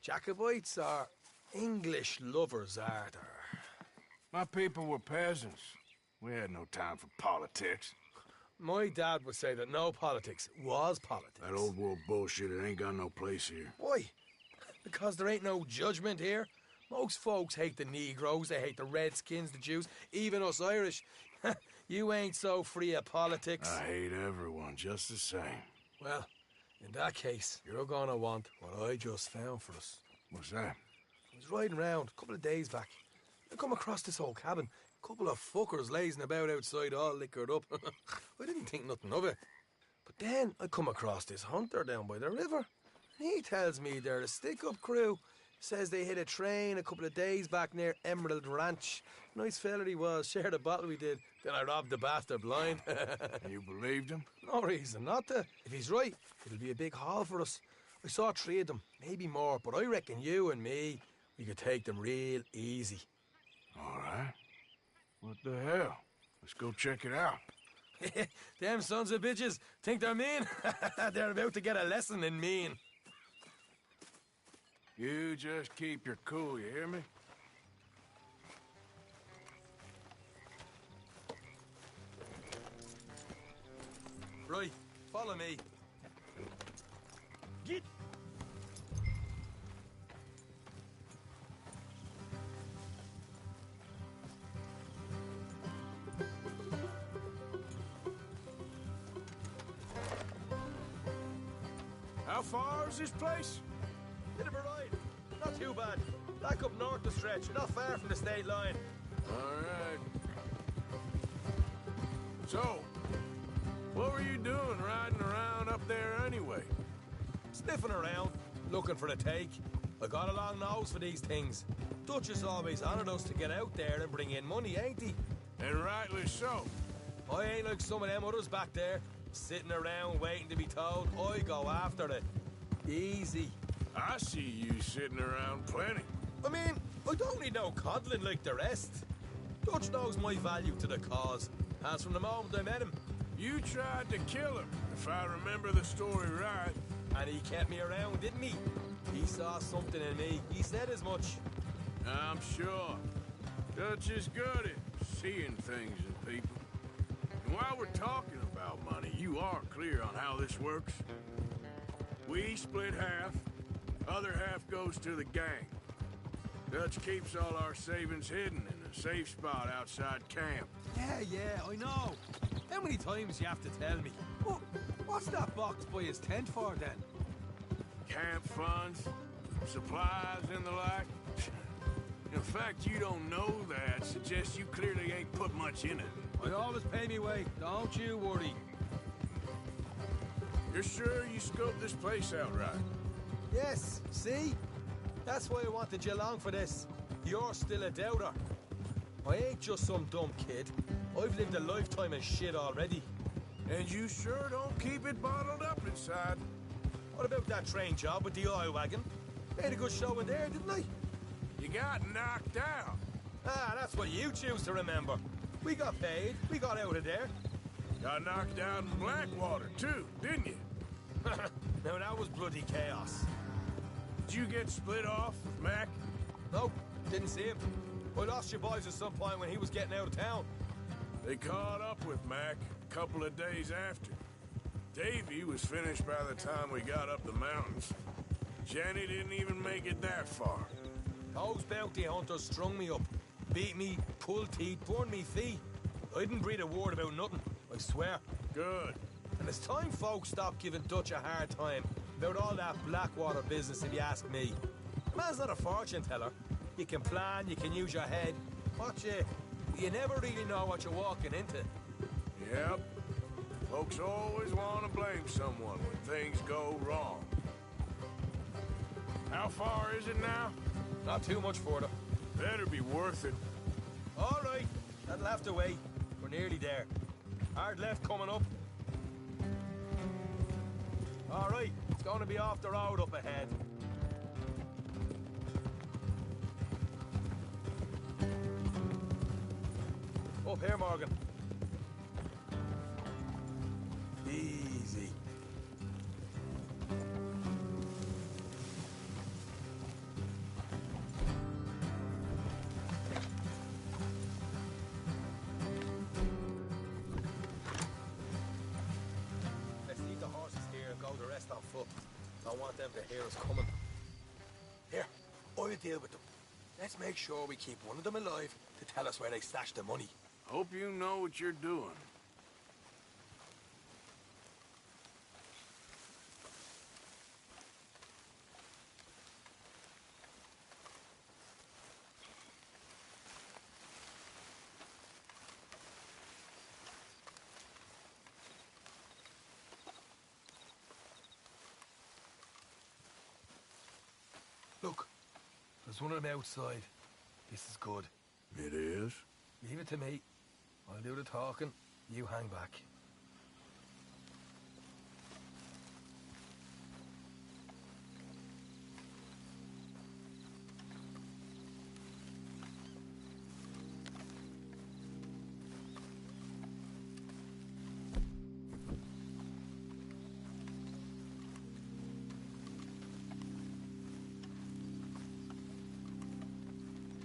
Jacobites or English lovers, Arthur? My people were peasants. We had no time for politics. My dad would say that no politics was politics. That old world bullshit, it ain't got no place here. Why? Because there ain't no judgment here. Most folks hate the Negroes, they hate the Redskins, the Jews, even us Irish. You ain't so free of politics. I hate everyone just the same. Well, in that case, you're gonna want what I just found for us. What's that? I was riding around a couple of days back. I come across this old cabin. Couple of fuckers lazing about outside all liquored up. I didn't think nothing of it. But then I come across this hunter down by the river. He tells me they're a stick-up crew. Says they hit a train a couple of days back near Emerald Ranch. Nice fella he was, shared a bottle we did. Then I robbed the bastard blind. You believed him? No reason not to. If he's right, it'll be a big haul for us. I saw 3 of them, maybe more, but I reckon you and me, we could take them real easy. All right. What the hell? Let's go check it out. Them sons of bitches think they're mean. They're about to get a lesson in mean. You just keep your cool, you hear me? Right, follow me. Get. How far is this place? Bit of a ride. Not too bad. Back up north the stretch, not far from the state line. All right. So, what were you doing riding around up there anyway? Sniffing around, looking for a take. I got a long nose for these things. Duchess always honoured us to get out there and bring in money, ain't he? And rightly so. I ain't like some of them others back there, sitting around waiting to be told. I go after it. Easy. I see you sitting around plenty. I mean, I don't need no coddling like the rest. Dutch knows my value to the cause, as from the moment I met him. You tried to kill him, if I remember the story right. And he kept me around, didn't he? He saw something in me. He said as much. I'm sure. Dutch is good at seeing things in people. And while we're talking about money, you are clear on how this works? We split half, other half goes to the gang. Dutch keeps all our savings hidden in a safe spot outside camp. Yeah, I know. How many times you have to tell me? What's that box by his tent for, then? Camp funds, supplies, and the like. The fact you don't know that suggests you clearly ain't put much in it. I always pay me way, don't you worry. You're sure you scoped this place out right? Yes, see? That's why I wanted you along for this. You're still a doubter. I ain't just some dumb kid. I've lived a lifetime of shit already. And you sure don't keep it bottled up inside. What about that train job with the oil wagon? Made a good show in there, didn't I? You got knocked out. Ah, that's what you choose to remember. We got paid. We got out of there. Got knocked out in Blackwater, too, didn't you? Now, that was bloody chaos. Did you get split off with Mac? Nope, didn't see him. I lost your boys at some point when he was getting out of town. They caught up with Mac a couple of days after. Davy was finished by the time we got up the mountains. Jenny didn't even make it that far. Those bounty hunters strung me up, beat me, pulled teeth, burned me feet. I didn't breathe a word about nothing, I swear. Good. And it's time folks stopped giving Dutch a hard time about all that Blackwater business, if you ask me. The man's not a fortune teller. You can plan, you can use your head. But you never really know what you're walking into. Yep. Folks always want to blame someone when things go wrong. How far is it now? Not too much further. Better be worth it. All right, that'll have to wait. We're nearly there. Hard left coming up. All right, it's going to be off the road up ahead. Up here, Morgan. Easy. Let's leave the horses here and go the rest on foot. Don't want them to hear us coming. Here, I'll deal with them. Let's make sure we keep one of them alive to tell us where they stashed the money. Hope you know what you're doing. Look, there's one of them outside. This is good. It is? Leave it to me. I'll do the talking. You hang back.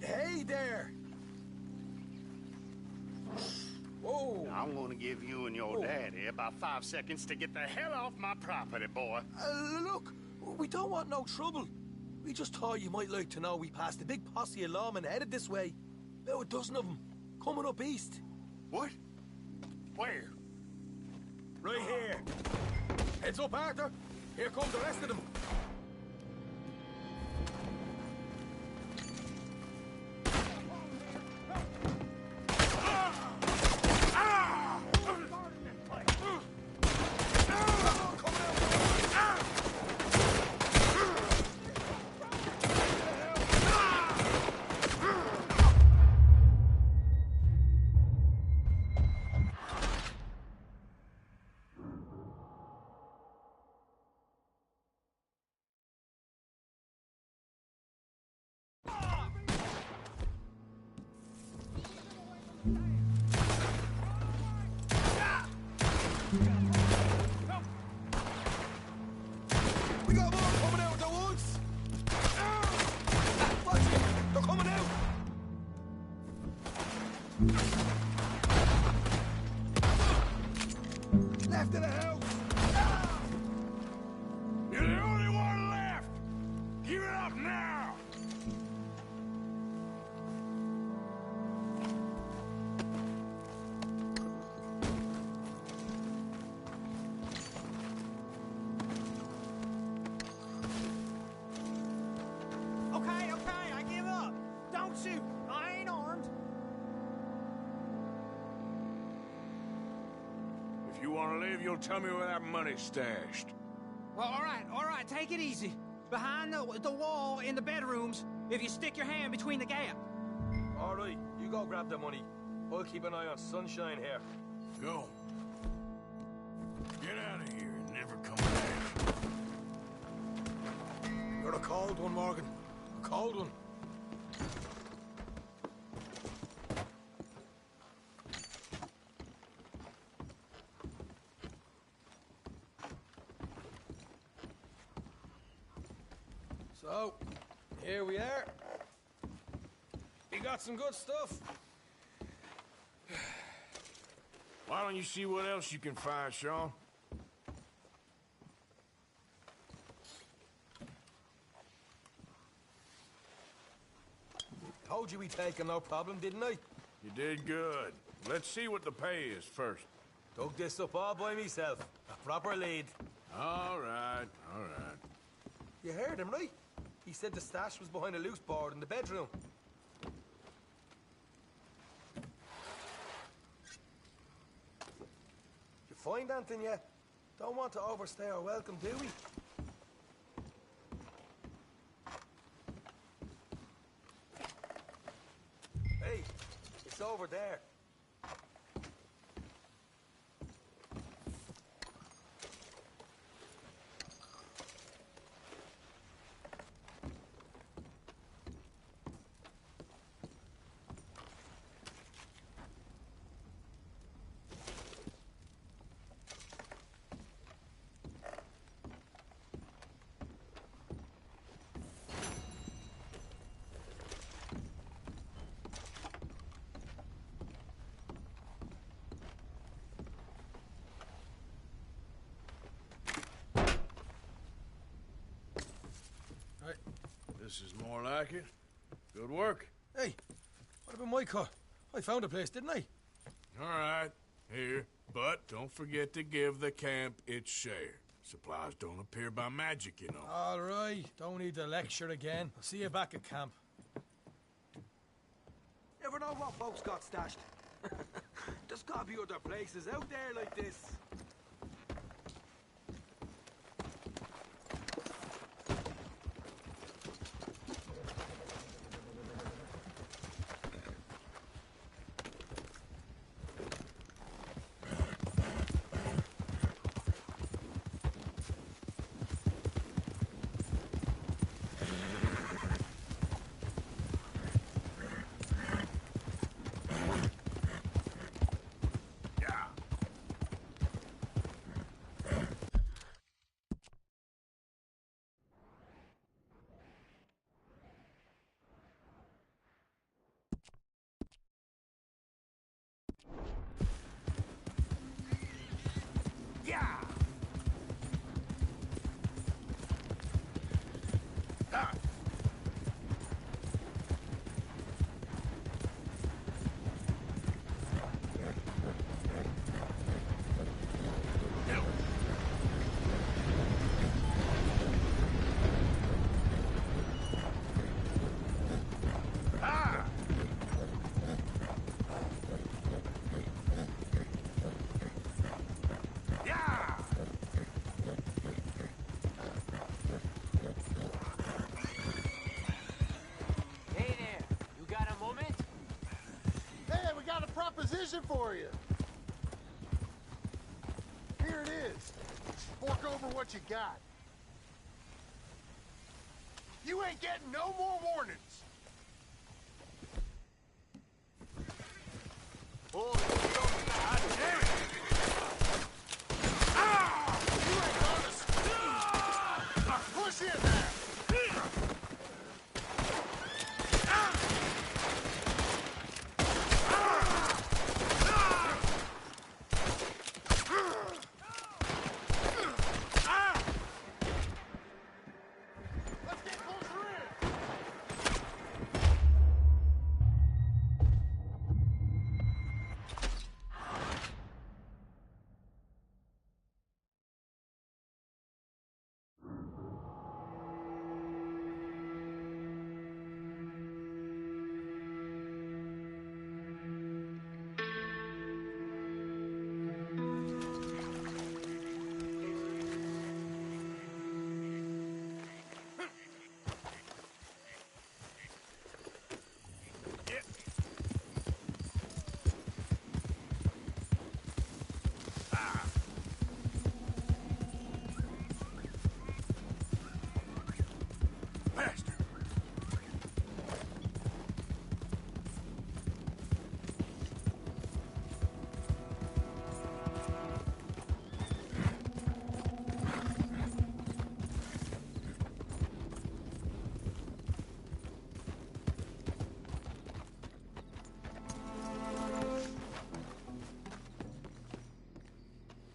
Hey there! Whoa! I'm gonna give you and your daddy about 5 seconds to get the hell off my property, boy. Look, we don't want no trouble. We just thought you might like to know we passed a big posse of lawmen headed this way. About a dozen of them, coming up east. What? Where? Right here. Heads up, Arthur. Here come the rest of them. We got more coming out of the woods! Watch it! They're coming out! Left of the house! You're the only one left! Give it up now! Okay, I give up. Don't shoot. I ain't armed. If you want to leave, you'll tell me where that money's stashed. Well, all right, take it easy. Behind the wall in the bedrooms, if you stick your hand between the gap. All right, you go grab the money. I'll keep an eye on Sunshine here. Go. Get out of here and never come back. You're a cold one, Morgan. A cold one. So, here we are. We got some good stuff. Why don't you see what else you can find, Sean? Told you we'd take him, no problem, didn't I? You did good. Let's see what the pay is first. Dug this up all by myself. A proper lead. All right, all right. You heard him, right? He said the stash was behind a loose board in the bedroom. You find anything yet? Don't want to overstay our welcome, do we? Hey, it's over there. This is more like it. Good work. Hey, what about my car? I found a place, didn't I? All right, here. But don't forget to give the camp its share. Supplies don't appear by magic, you know. All right, don't need to lecture again. I'll see you back at camp. Never know what folks got stashed. There's gotta be other places out there like this. Proposition for you. Here it is. Fork over what you got. You ain't getting no more warnings. Oh, God damn it!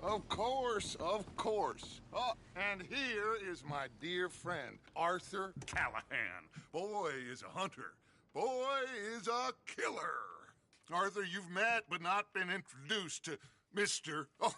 Of course, of course. Oh, and here is my dear friend, Arthur Callahan. Boy is a hunter. Boy is a killer. Arthur, you've met but not been introduced to Mr. Oh,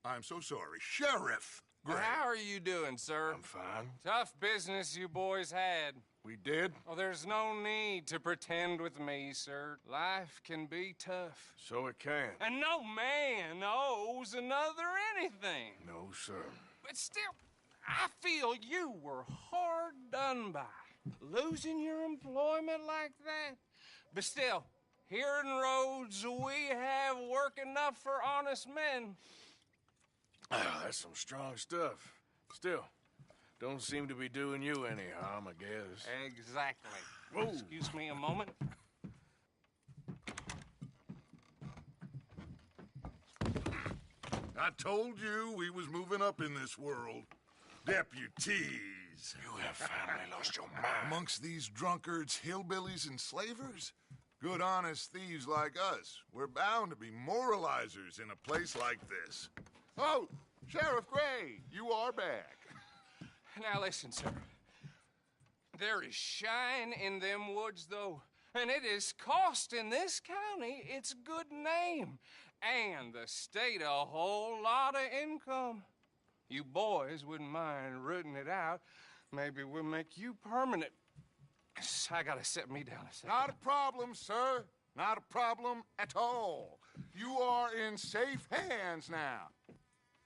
I'm so sorry, Sheriff Gray. How are you doing, sir? I'm fine. Tough business you boys had. We did? Oh, there's no need to pretend with me, sir. Life can be tough. So it can. And no man owes another anything. No, sir. But still, I feel you were hard done by. Losing your employment like that. But still, here in Rhodes, we have work enough for honest men. Ah, that's some strong stuff. Still, don't seem to be doing you any harm, I guess. Exactly. Whoa. Excuse me a moment. I told you we was moving up in this world. Deputies. You have finally lost your mind. Amongst these drunkards, hillbillies, and slavers? Good, honest thieves like us. We're bound to be moralizers in a place like this. Oh, Sheriff Gray, you are back. Now listen, sir. There is shine in them woods, though, and it is costing this county its good name and the state a whole lot of income. You boys wouldn't mind rooting it out. Maybe we'll make you permanent. I gotta set me down a second. Not a problem, sir. Not a problem at all. You are in safe hands now.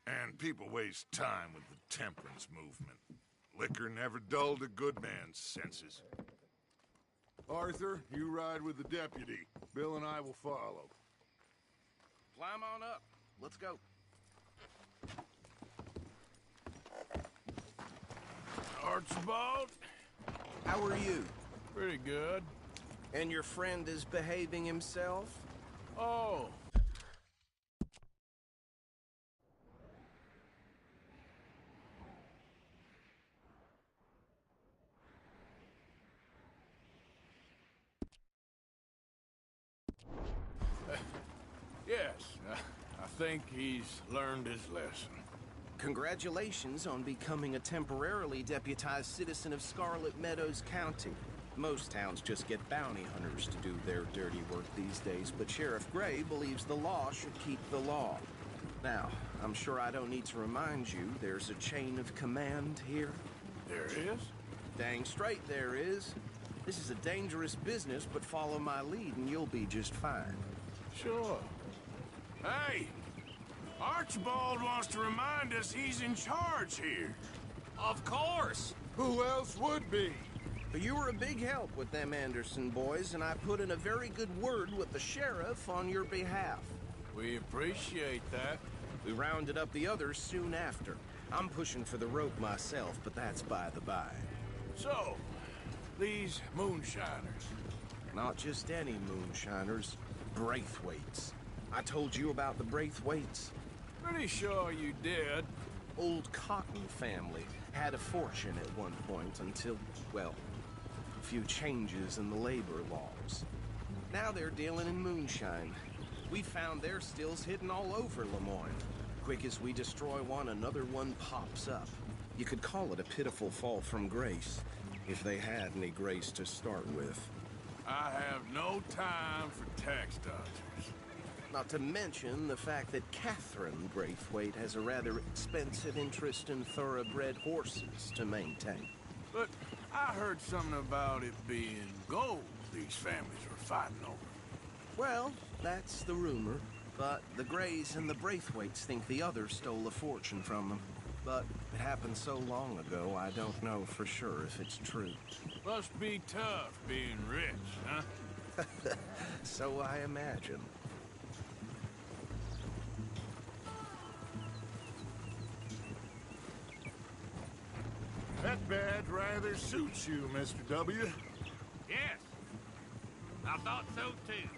And people waste time with the temperance movement. Liquor never dulled a good man's senses. Arthur, you ride with the deputy. Bill and I will follow. Climb on up. Let's go. Archibald? How are you? Pretty good. And your friend is behaving himself? Oh. Yes, I think he's learned his lesson. Congratulations on becoming a temporarily deputized citizen of Scarlet Meadows County. Most towns just get bounty hunters to do their dirty work these days, but Sheriff Gray believes the law should keep the law. Now, I'm sure I don't need to remind you there's a chain of command here. There is? Dang straight there is. This is a dangerous business, but follow my lead and you'll be just fine. Sure. Hey! Archibald wants to remind us he's in charge here. Of course! Who else would be? But you were a big help with them Anderson boys, and I put in a very good word with the sheriff on your behalf. We appreciate that. We rounded up the others soon after. I'm pushing for the rope myself, but that's by the by. So, these moonshiners. Not just any moonshiners, Braithwaites. I told you about the Braithwaites. Pretty sure you did. Old Cotton family had a fortune at one point until, well, a few changes in the labor laws. Now they're dealing in moonshine. We found their stills hidden all over Lemoyne. Quick as we destroy one, another one pops up. You could call it a pitiful fall from grace, if they had any grace to start with. I have no time for tax dodgers. Not to mention the fact that Catherine Braithwaite has a rather expensive interest in thoroughbred horses to maintain. But I heard something about it being gold these families were fighting over. Well, that's the rumor. But the Grays and the Braithwaites think the others stole a fortune from them. But it happened so long ago, I don't know for sure if it's true. Must be tough being rich, huh? So I imagine. That badge rather suits you, Mr. W. Yes. I thought so, too.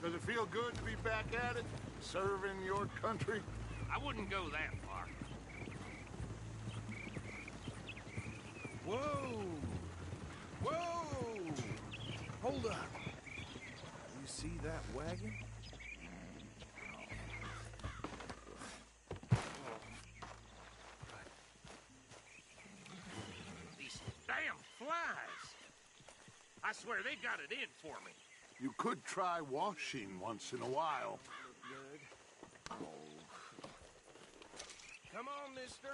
Does it feel good to be back at it, serving your country? I wouldn't go that far. Whoa! Whoa! Hold up. You see that wagon? I swear they got it in for me. You could try washing once in a while. Good. Oh. Come on, mister.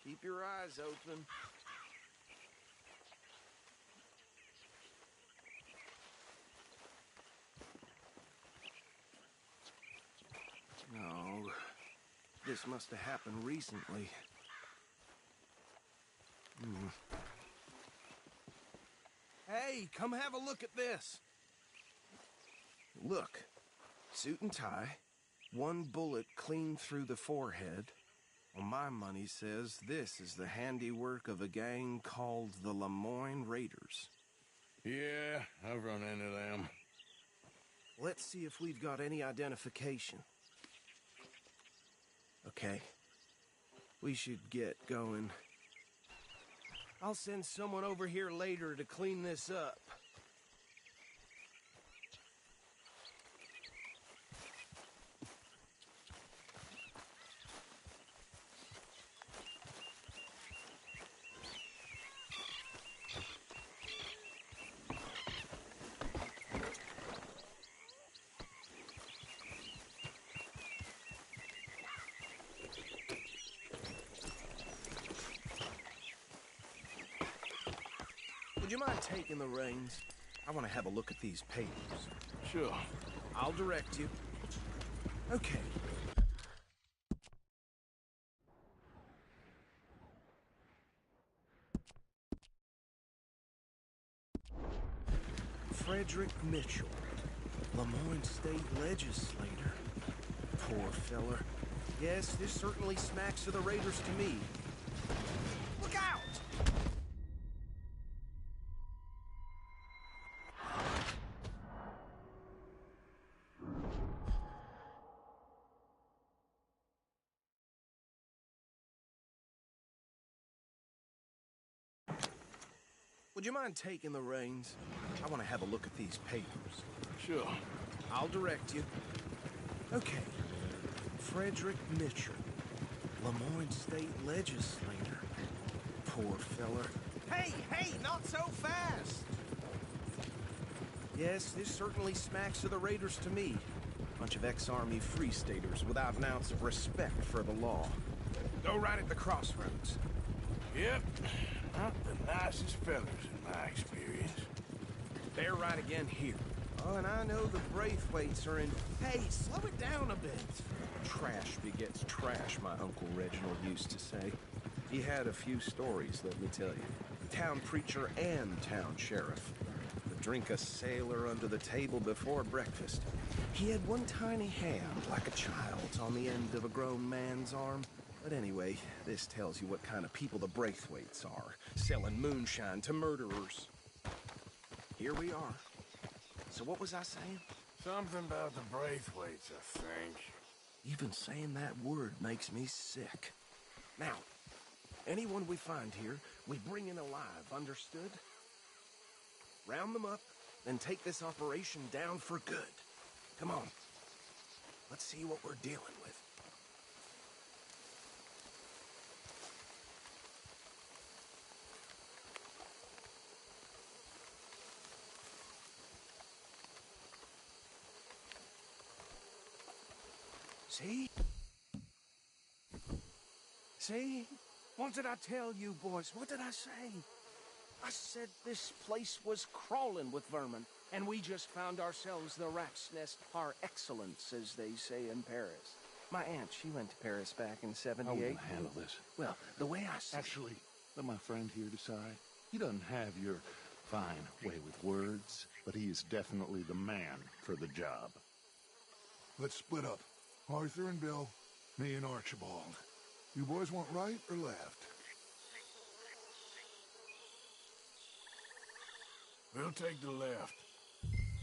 Keep your eyes open. No, this must have happened recently. Hey, come have a look at this. Look, suit and tie, one bullet clean through the forehead. Well, my money says this is the handiwork of a gang called the Lemoyne Raiders. Yeah, I've run into them. Let's see if we've got any identification. Okay. We should get going. I'll send someone over here later to clean this up. Would you mind taking the reins? I want to have a look at these papers. Sure. I'll direct you. Okay. Frederick Mitchell, Lemoyne State Legislator. Poor feller. Yes, this certainly smacks of the Raiders to me. Look out! Would you mind taking the reins? I want to have a look at these papers. Sure. I'll direct you. Okay. Frederick Mitchell, Lemoyne State Legislator. Poor feller. Hey, not so fast! Yes, this certainly smacks of the Raiders to me. Bunch of ex-Army Free Staters without an ounce of respect for the law. Go right at the crossroads. Yep. Not the nicest fellas in my experience. They're right again here. Oh, and I know the Braithwaites are in... Hey, slow it down a bit. Trash begets trash, my Uncle Reginald used to say. He had a few stories, let me tell you. Town preacher and town sheriff. Would drink a sailor under the table before breakfast. He had one tiny hand, like a child's, on the end of a grown man's arm. But anyway, this tells you what kind of people the Braithwaites are, selling moonshine to murderers. Here we are. So what was I saying? Something about the Braithwaites, I think. Even saying that word makes me sick. Now, anyone we find here, we bring in alive, understood? Round them up, then take this operation down for good. Come on. Let's see what we're dealing with. See? See? What did I tell you, boys? What did I say? I said this place was crawling with vermin, and we just found ourselves the rat's nest par excellence, as they say in Paris. My aunt, she went to Paris back in '78. How are we gonna handle this? Well, the way I see Actually, let my friend here decide. He doesn't have your fine way with words, but he is definitely the man for the job. Let's split up. Arthur and Bill, me and Archibald. You boys want right or left? We'll take the left.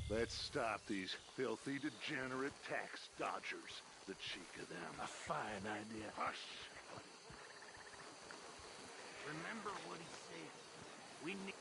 Let's stop these filthy, degenerate tax dodgers. The cheek of them. A fine idea. Hush! Remember what he said. We need...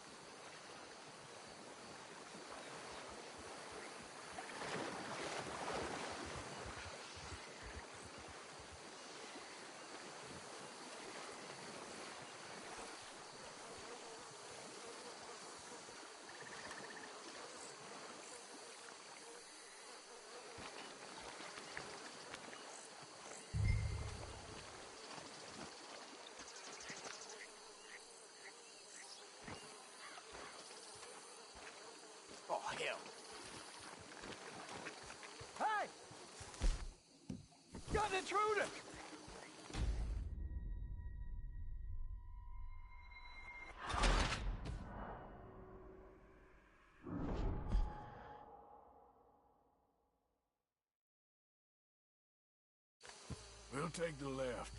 intruder! We'll take the left.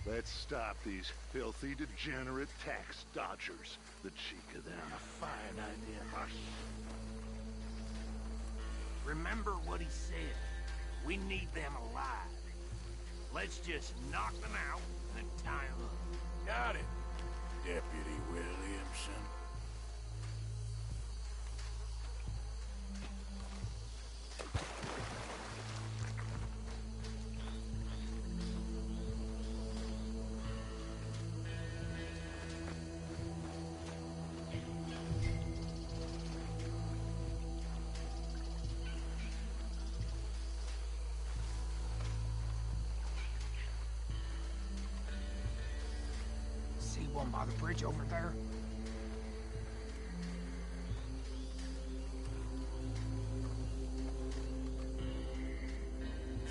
Let's stop these filthy, degenerate tax dodgers. The cheek of them. A fine idea. Remember what he said. We need them alive. Let's just knock them out and tie them up. Got it, Deputy Williamson. See one by the bridge over there?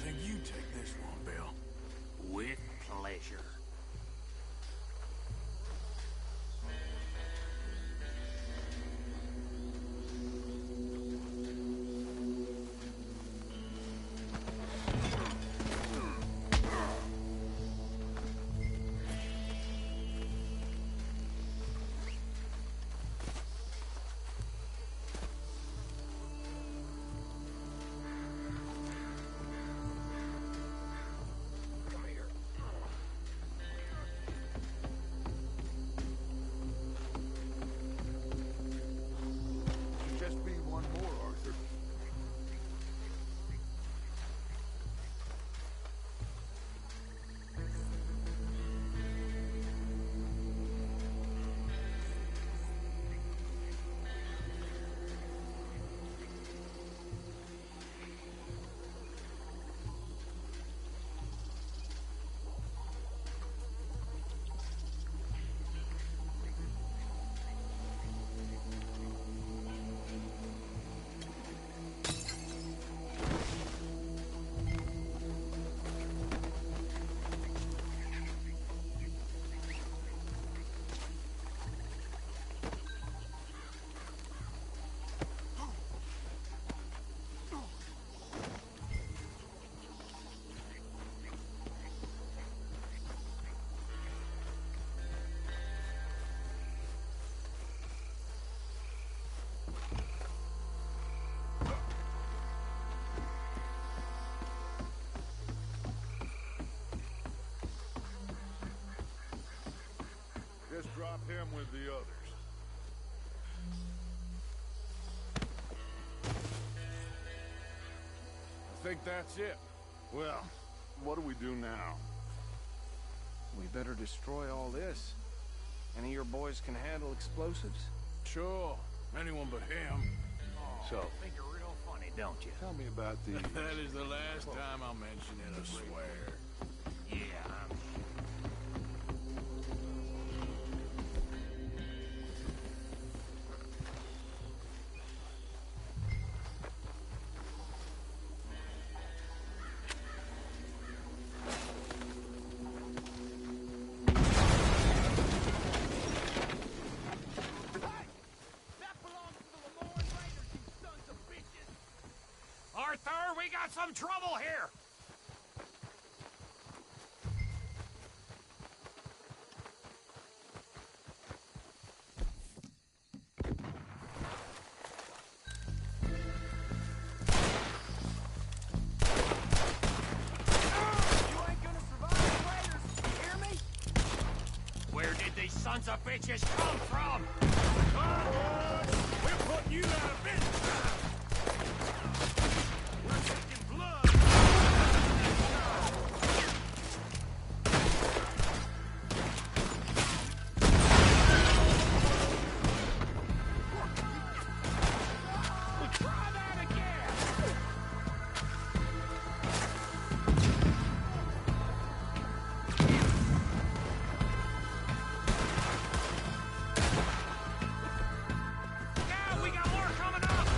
Think you take this one, Bill? With pleasure. Just be one more, Arthur. Just drop him with the others. I think that's it. Well, what do we do now? We better destroy all this. Any of your boys can handle explosives? Sure. Anyone but him. So, Think you're real funny, don't you? tell me about these. That is the last time I'll mention it, I swear. Yeah, I'm Arthur, we got some trouble here! Where did these sons of bitches come from? We're putting you out of business! We're taking blood! Try that again! Yeah, we got more coming up!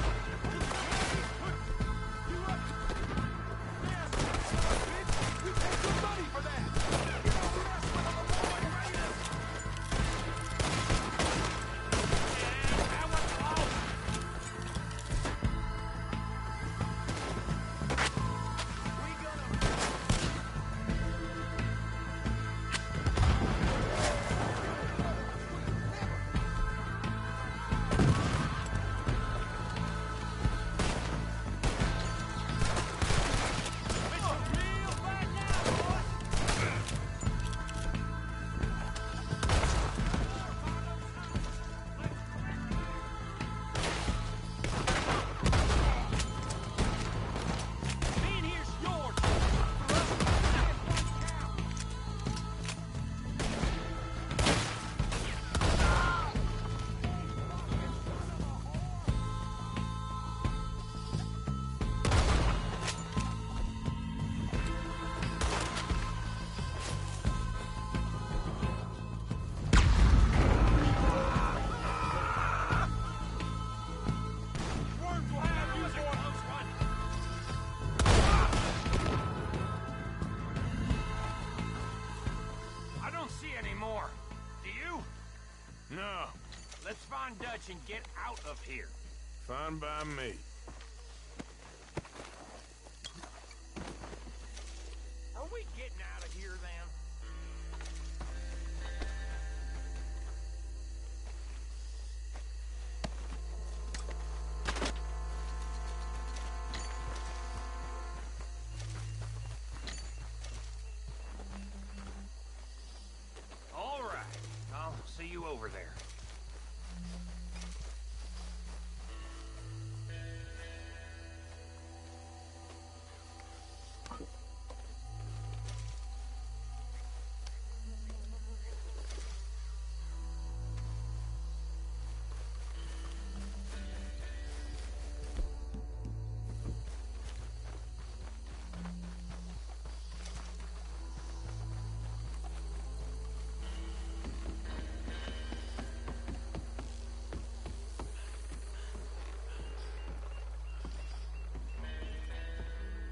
much and get out of here. Fine by me. Are we getting out of here then? All right. I'll see you over there.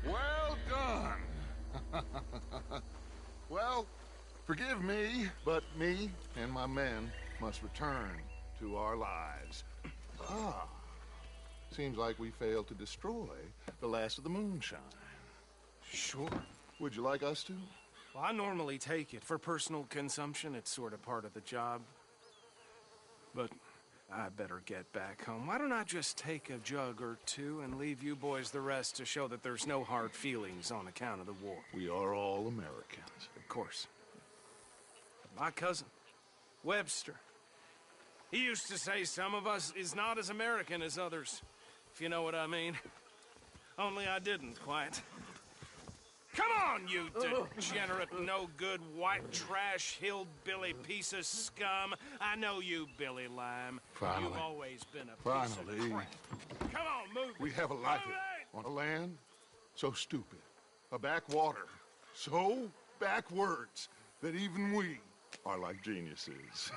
Well done. Well, forgive me, but me and my men must return to our lives. Ah, seems like we failed to destroy the last of the moonshine. Sure. Would you like us to? Well, I normally take it. For personal consumption, it's sort of part of the job. But I better get back home. Why don't I just take a jug or two and leave you boys the rest to show that there's no hard feelings on account of the war? We are all Americans. Of course. My cousin, Webster, he used to say some of us is not as American as others, if you know what I mean. Only I didn't quite. Come on, you degenerate, no-good, white trash, hillbilly piece of scum. I know you, Billy Lime. Finally. You've always been a piece of crap. Come on, move it. We have a life Move on a land so stupid, a backwater so backwards that even we are like geniuses.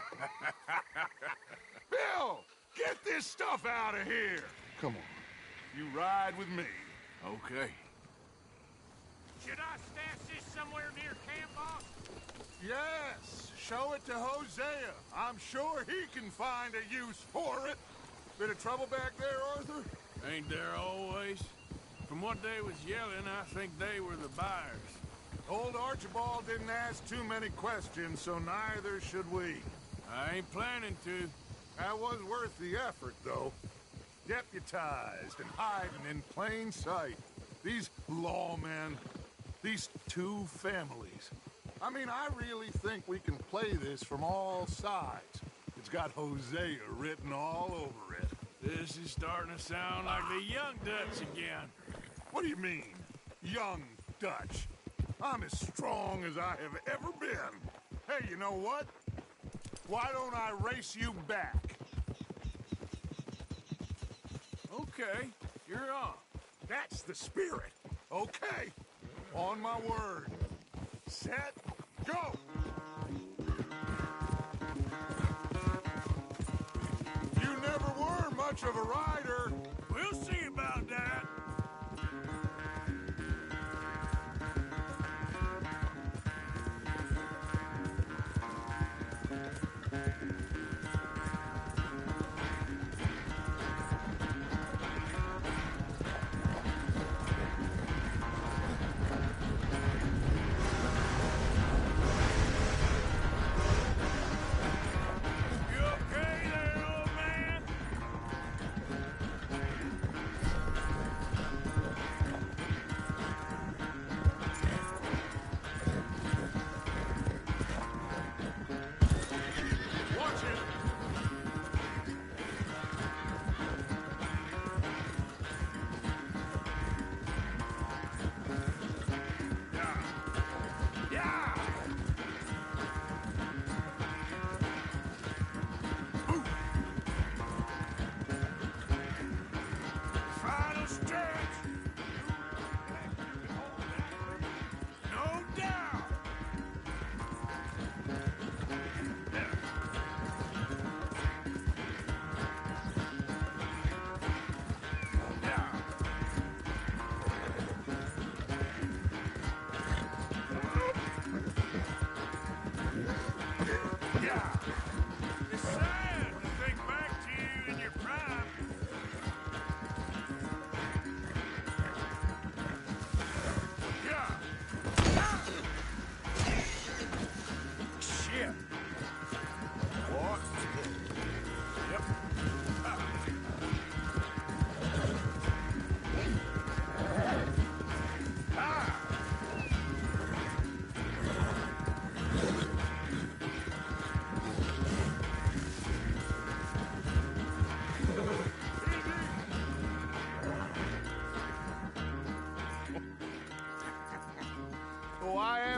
Bill, get this stuff out of here. Come on, you ride with me. Okay. Should I stash this somewhere near camp, boss? Yes, show it to Hosea. I'm sure he can find a use for it. Bit of trouble back there, Arthur? Ain't there always? From what they was yelling, I think they were the buyers. Old Archibald didn't ask too many questions, so neither should we. I ain't planning to. That was worth the effort, though. Deputized and hiding in plain sight. These lawmen, these two families. I mean, I really think we can play this from all sides. It's got Hosea written all over it. This is starting to sound like the Young Dutch again. What do you mean, young Dutch? I'm as strong as I have ever been. Hey, you know what? Why don't I race you back? Okay, you're on. That's the spirit. Okay, on my word. Set, go! You never were much of a rider. We'll see about that. You okay there, old man?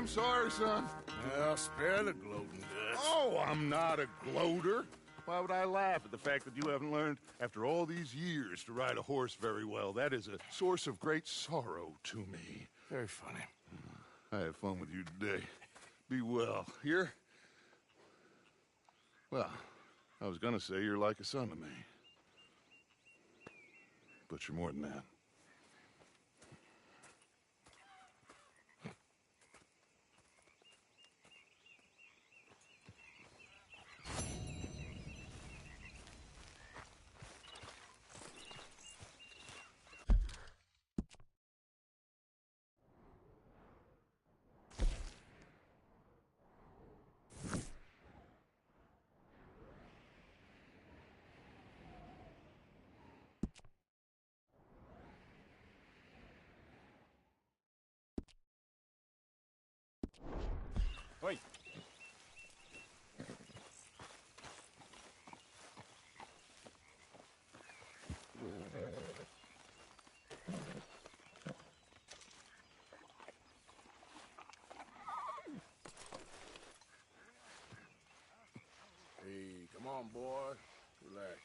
damn sorry, son. Well, spare the gloating, Dutch. Oh, I'm not a gloater. Why would I laugh at the fact that you haven't learned, after all these years, to ride a horse very well? That is a source of great sorrow to me. Very funny. I had fun with you today. Be well. Here? Well, I was gonna say you're like a son to me. But you're more than that. Wait. Hey, come on, boy. Relax.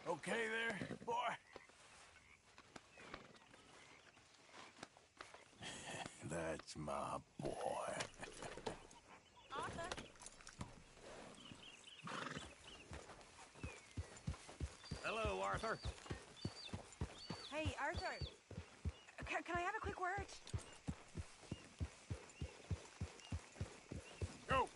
Okay there, boy? That's my boy. Hello, Arthur. Hey, Arthur. Can I have a quick word? Go!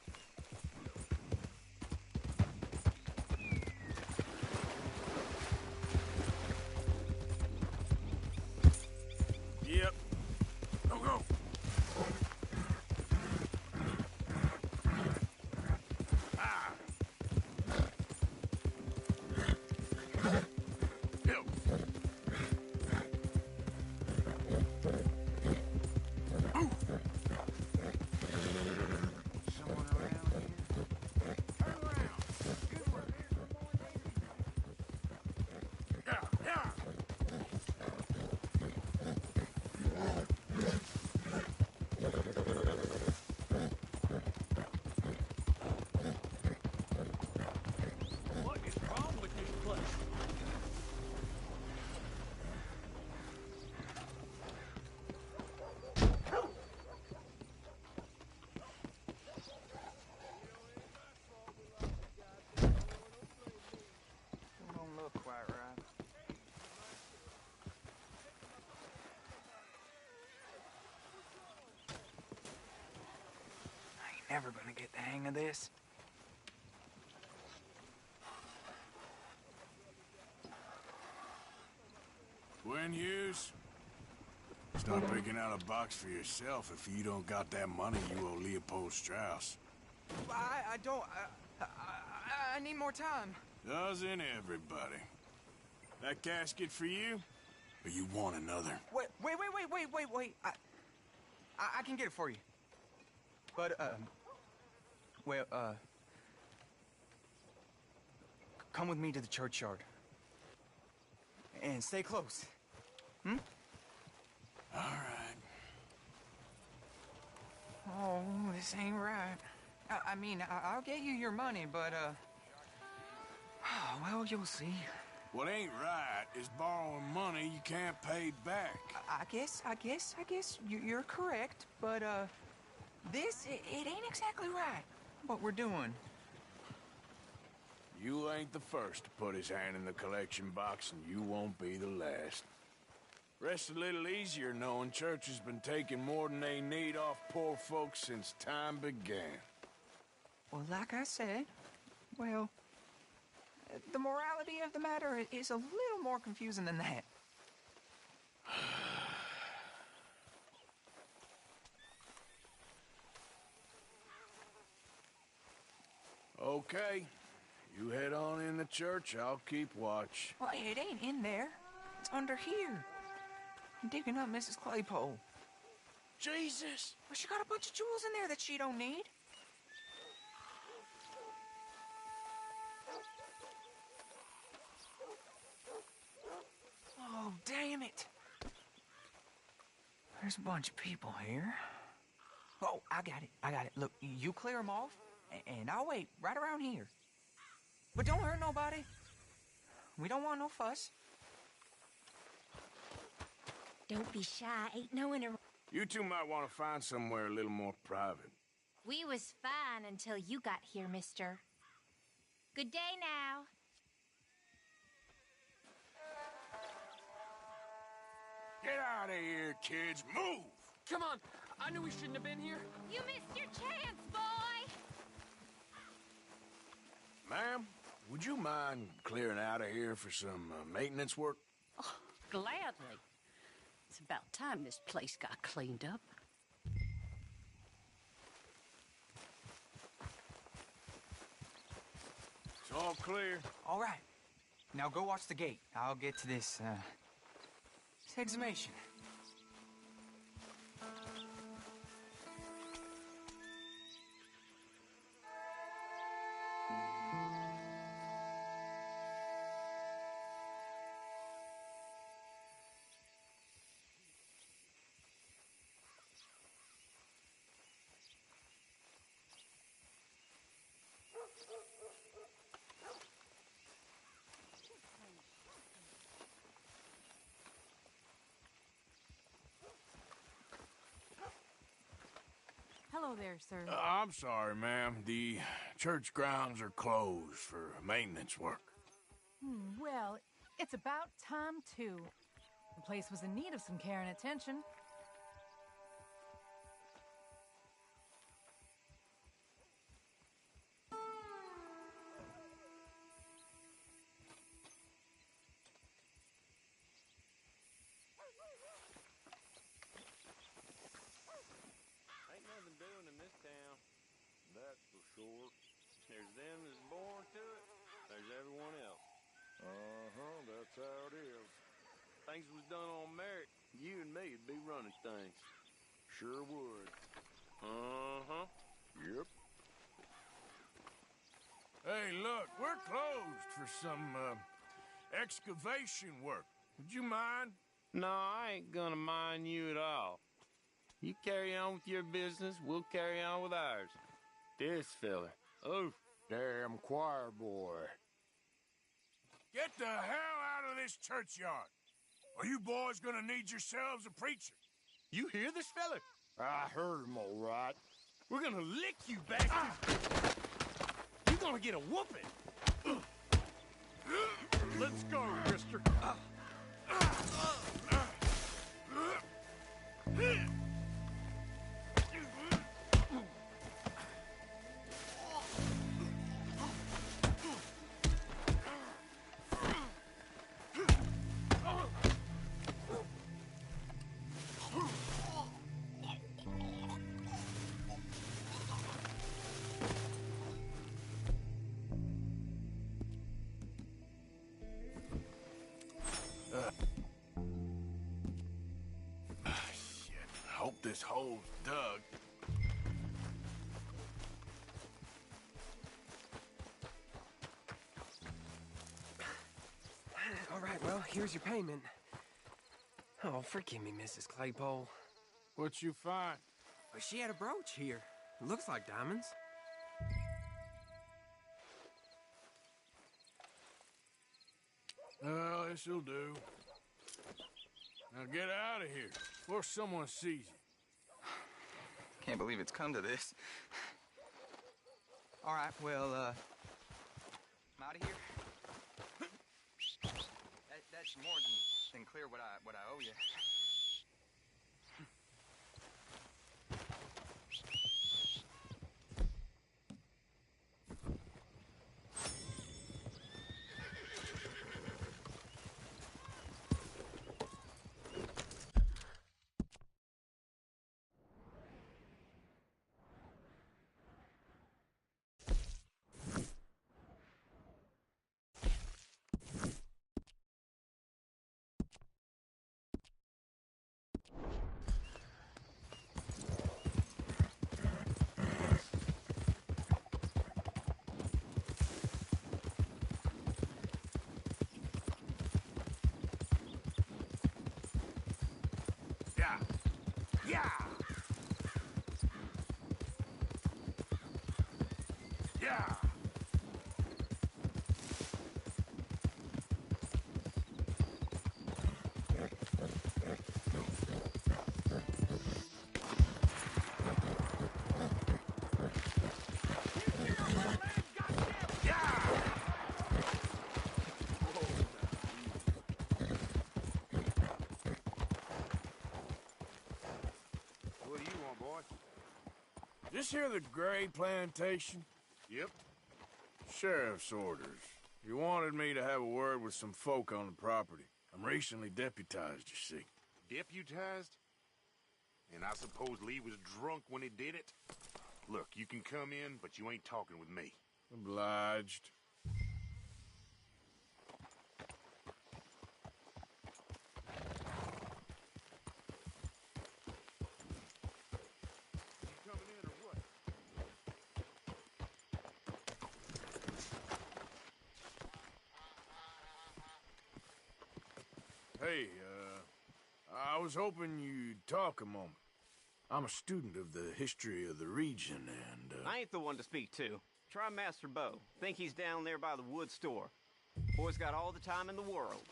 Yep. Go, go! Ah! Go! Someone around here? Turn around! Good work. Yeah, yeah! What is wrong with this place? Don't look quite right. I ain't never gonna get the hang of this. Gwen Hughes, start picking out a box for yourself. If you don't got that money, you owe Leopold Strauss. I don't. I need more time. Doesn't everybody? That casket for you? Or you want another? Wait. I can get it for you. But, well, come with me to the churchyard. And stay close. Hmm? All right. Oh, this ain't right. I mean, I'll get you your money, but, well, you'll see. What ain't right is borrowing money you can't pay back. I guess you're correct, but, this, it ain't exactly right, what we're doing. You ain't the first to put his hand in the collection box, and you won't be the last. Rest a little easier knowing church has been taking more than they need off poor folks since time began. Well, like I said, well, the morality of the matter is a little more confusing than that. Okay. You head on in the church, I'll keep watch. Well, it ain't in there. It's under here. I'm digging up Mrs. Claypole. Jesus! Well, she got a bunch of jewels in there that she don't need. Oh, damn it. There's a bunch of people here. Oh, I got it. I got it. Look, you clear them off, and I'll wait right around here. But don't hurt nobody. We don't want no fuss. Don't be shy. Ain't no one around. You two might want to find somewhere a little more private. We was fine until you got here, mister. Good day now. Get out of here, kids. Move! Come on. I knew we shouldn't have been here. You missed your chance, boy! Ma'am, would you mind clearing out of here for some maintenance work? Oh, gladly. It's about time this place got cleaned up. It's all clear. All right. Now go watch the gate. I'll get to this exhumation. Hello there, sir. I'm sorry, ma'am. The church grounds are closed for maintenance work. Well, it's about time, too. The place was in need of some care and attention. Ain't nothing doing in this town, that's for sure. There's them that's born to it, there's everyone else. That's how it is. Things was done on merit, you and me'd be running things. Sure would. Yep. Hey, look, we're closed for some, excavation work. Would you mind? No, I ain't gonna mind you at all. You carry on with your business, we'll carry on with ours. This fella. Oh, damn choir boy. Get the hell out of this churchyard. Are you boys gonna need yourselves a preacher? you hear this fella? I heard him all right. We're gonna lick you, bastard! You're gonna get a whooping! Let's go, mister. Hope this hole's dug. All right, well, here's your payment. Oh, forgive me, Mrs. Claypole. What you find? Well, she had a brooch here. It looks like diamonds. Well, this'll do. Now get out of here before someone sees you. Can't believe it's come to this. All right, well, I'm out of here. That's more than clear what I owe you. Yeah! What do you want, boy? This here the Gray Plantation? Yep. Sheriff's orders. He wanted me to have a word with some folk on the property. I'm recently deputized, you see. Deputized? And I suppose Lee was drunk when he did it? Look, you can come in, but you ain't talking with me. Obliged. You coming in or what? Hey, I was hoping you'd talk a moment. I'm a student of the history of the region, and, I ain't the one to speak to. Try Master Bo. Think he's down there by the wood store. Boy's got all the time in the world.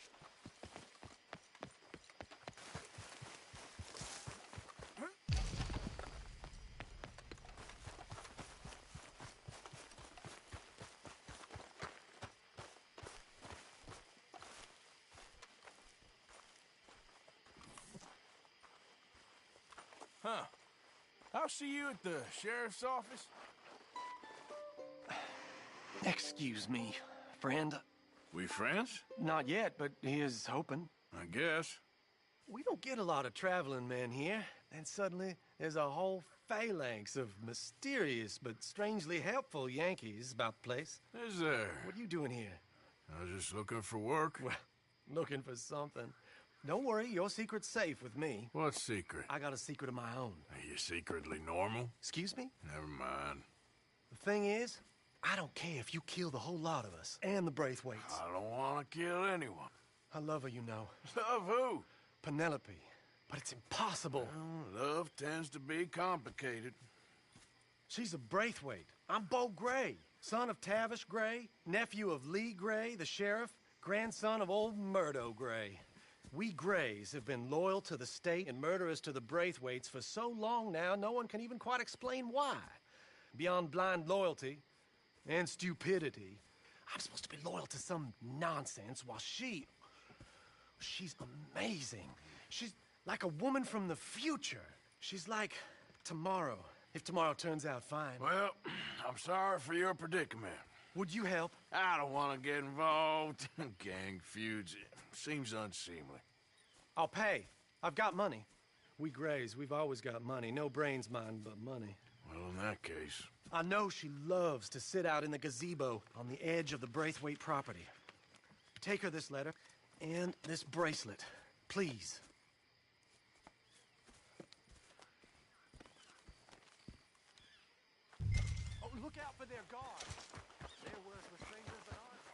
Huh. I'll see you at the sheriff's office. Excuse me, friend. We friends? Not yet, but he is hoping. I guess. We don't get a lot of traveling men here. Then suddenly, there's a whole phalanx of mysterious but strangely helpful Yankees about the place. Is there? What are you doing here? I was just looking for work. Well, looking for something. Don't worry, your secret's safe with me. What secret? I got a secret of my own. Are you secretly normal? Excuse me? Never mind. The thing is, I don't care if you kill the whole lot of us and the Braithwaites. I don't want to kill anyone. I love her, you know. Love who? Penelope. But it's impossible. Well, love tends to be complicated. She's a Braithwaite. I'm Bo Gray, son of Tavish Gray, nephew of Lee Gray, the sheriff, grandson of old Murdo Gray. We Grays have been loyal to the state and murderous to the Braithwaites for so long now, no one can even quite explain why. Beyond blind loyalty and stupidity, I'm supposed to be loyal to some nonsense while she's amazing. She's like a woman from the future. She's like tomorrow, if tomorrow turns out fine. Well, I'm sorry for your predicament. Would you help? I don't want to get involved in gang feuds. It seems unseemly. I'll pay. I've got money. We Grays, we've always got money. No brains, mind, but money. Well, in that case... I know she loves to sit out in the gazebo on the edge of the Braithwaite property. Take her this letter and this bracelet, please. Oh, look out for their guards. They're worse with strangers than ours are.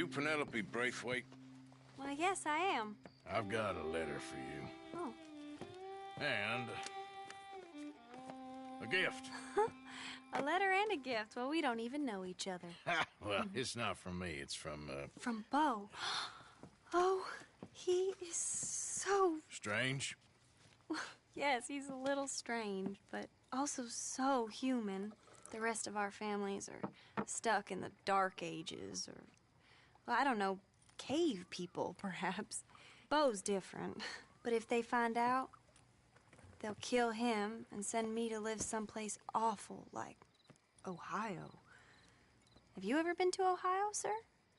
you Penelope Braithwaite? Well, yes, I am. I've got a letter for you. Oh. And a gift. A letter and a gift. Well, we don't even know each other. Well, it's not from me. It's from, From Bo. Oh, he is so... Strange? Yes, he's a little strange, but also so human. The rest of our families are stuck in the Dark Ages, or, well, I don't know, cave people, perhaps. Bo's different, but if they find out, they'll kill him and send me to live someplace awful like Ohio. Have you ever been to Ohio, sir?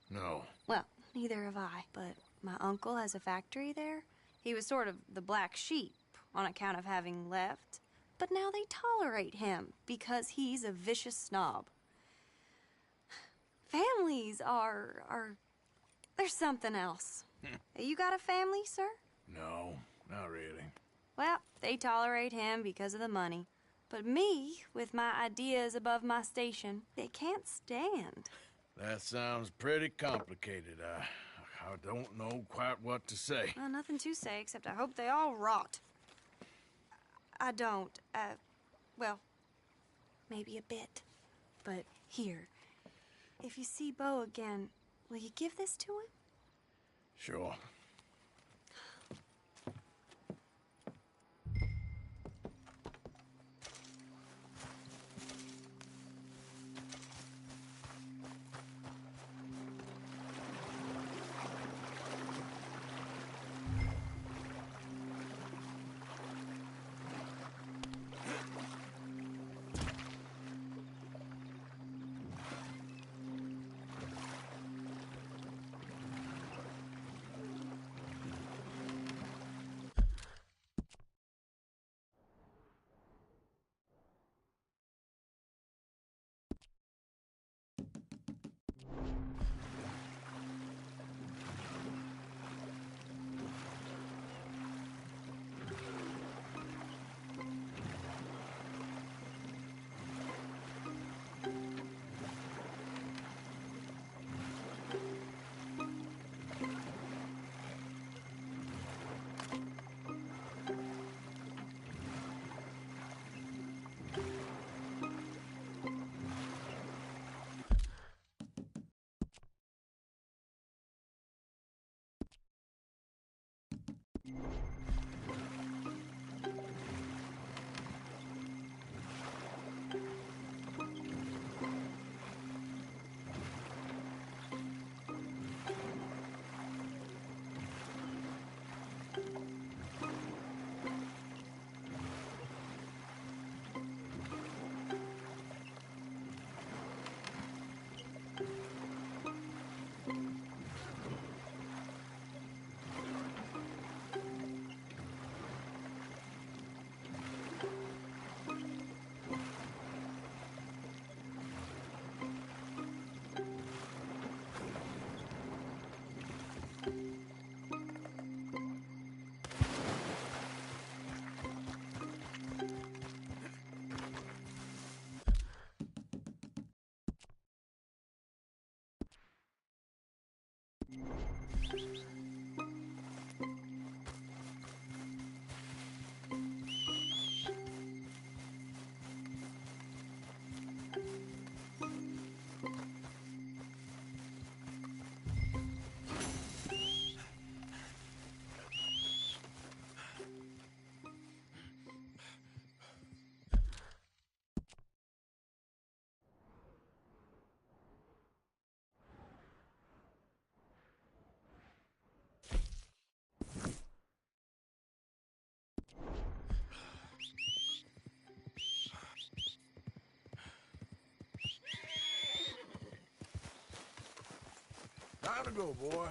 No. Well, neither have I, but my uncle has a factory there. He was sort of the black sheep on account of having left, but now they tolerate him because he's a vicious snob. Families are there's something else. You got a family, sir? No, not really. Well, they tolerate him because of the money. But me, with my ideas above my station, they can't stand. That sounds pretty complicated. I don't know quite what to say. Well, nothing to say, except I hope they all rot. I don't, well, maybe a bit. But here, if you see Bo again, will you give this to him? Sure. Time to go, boy.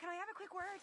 can I have a quick word?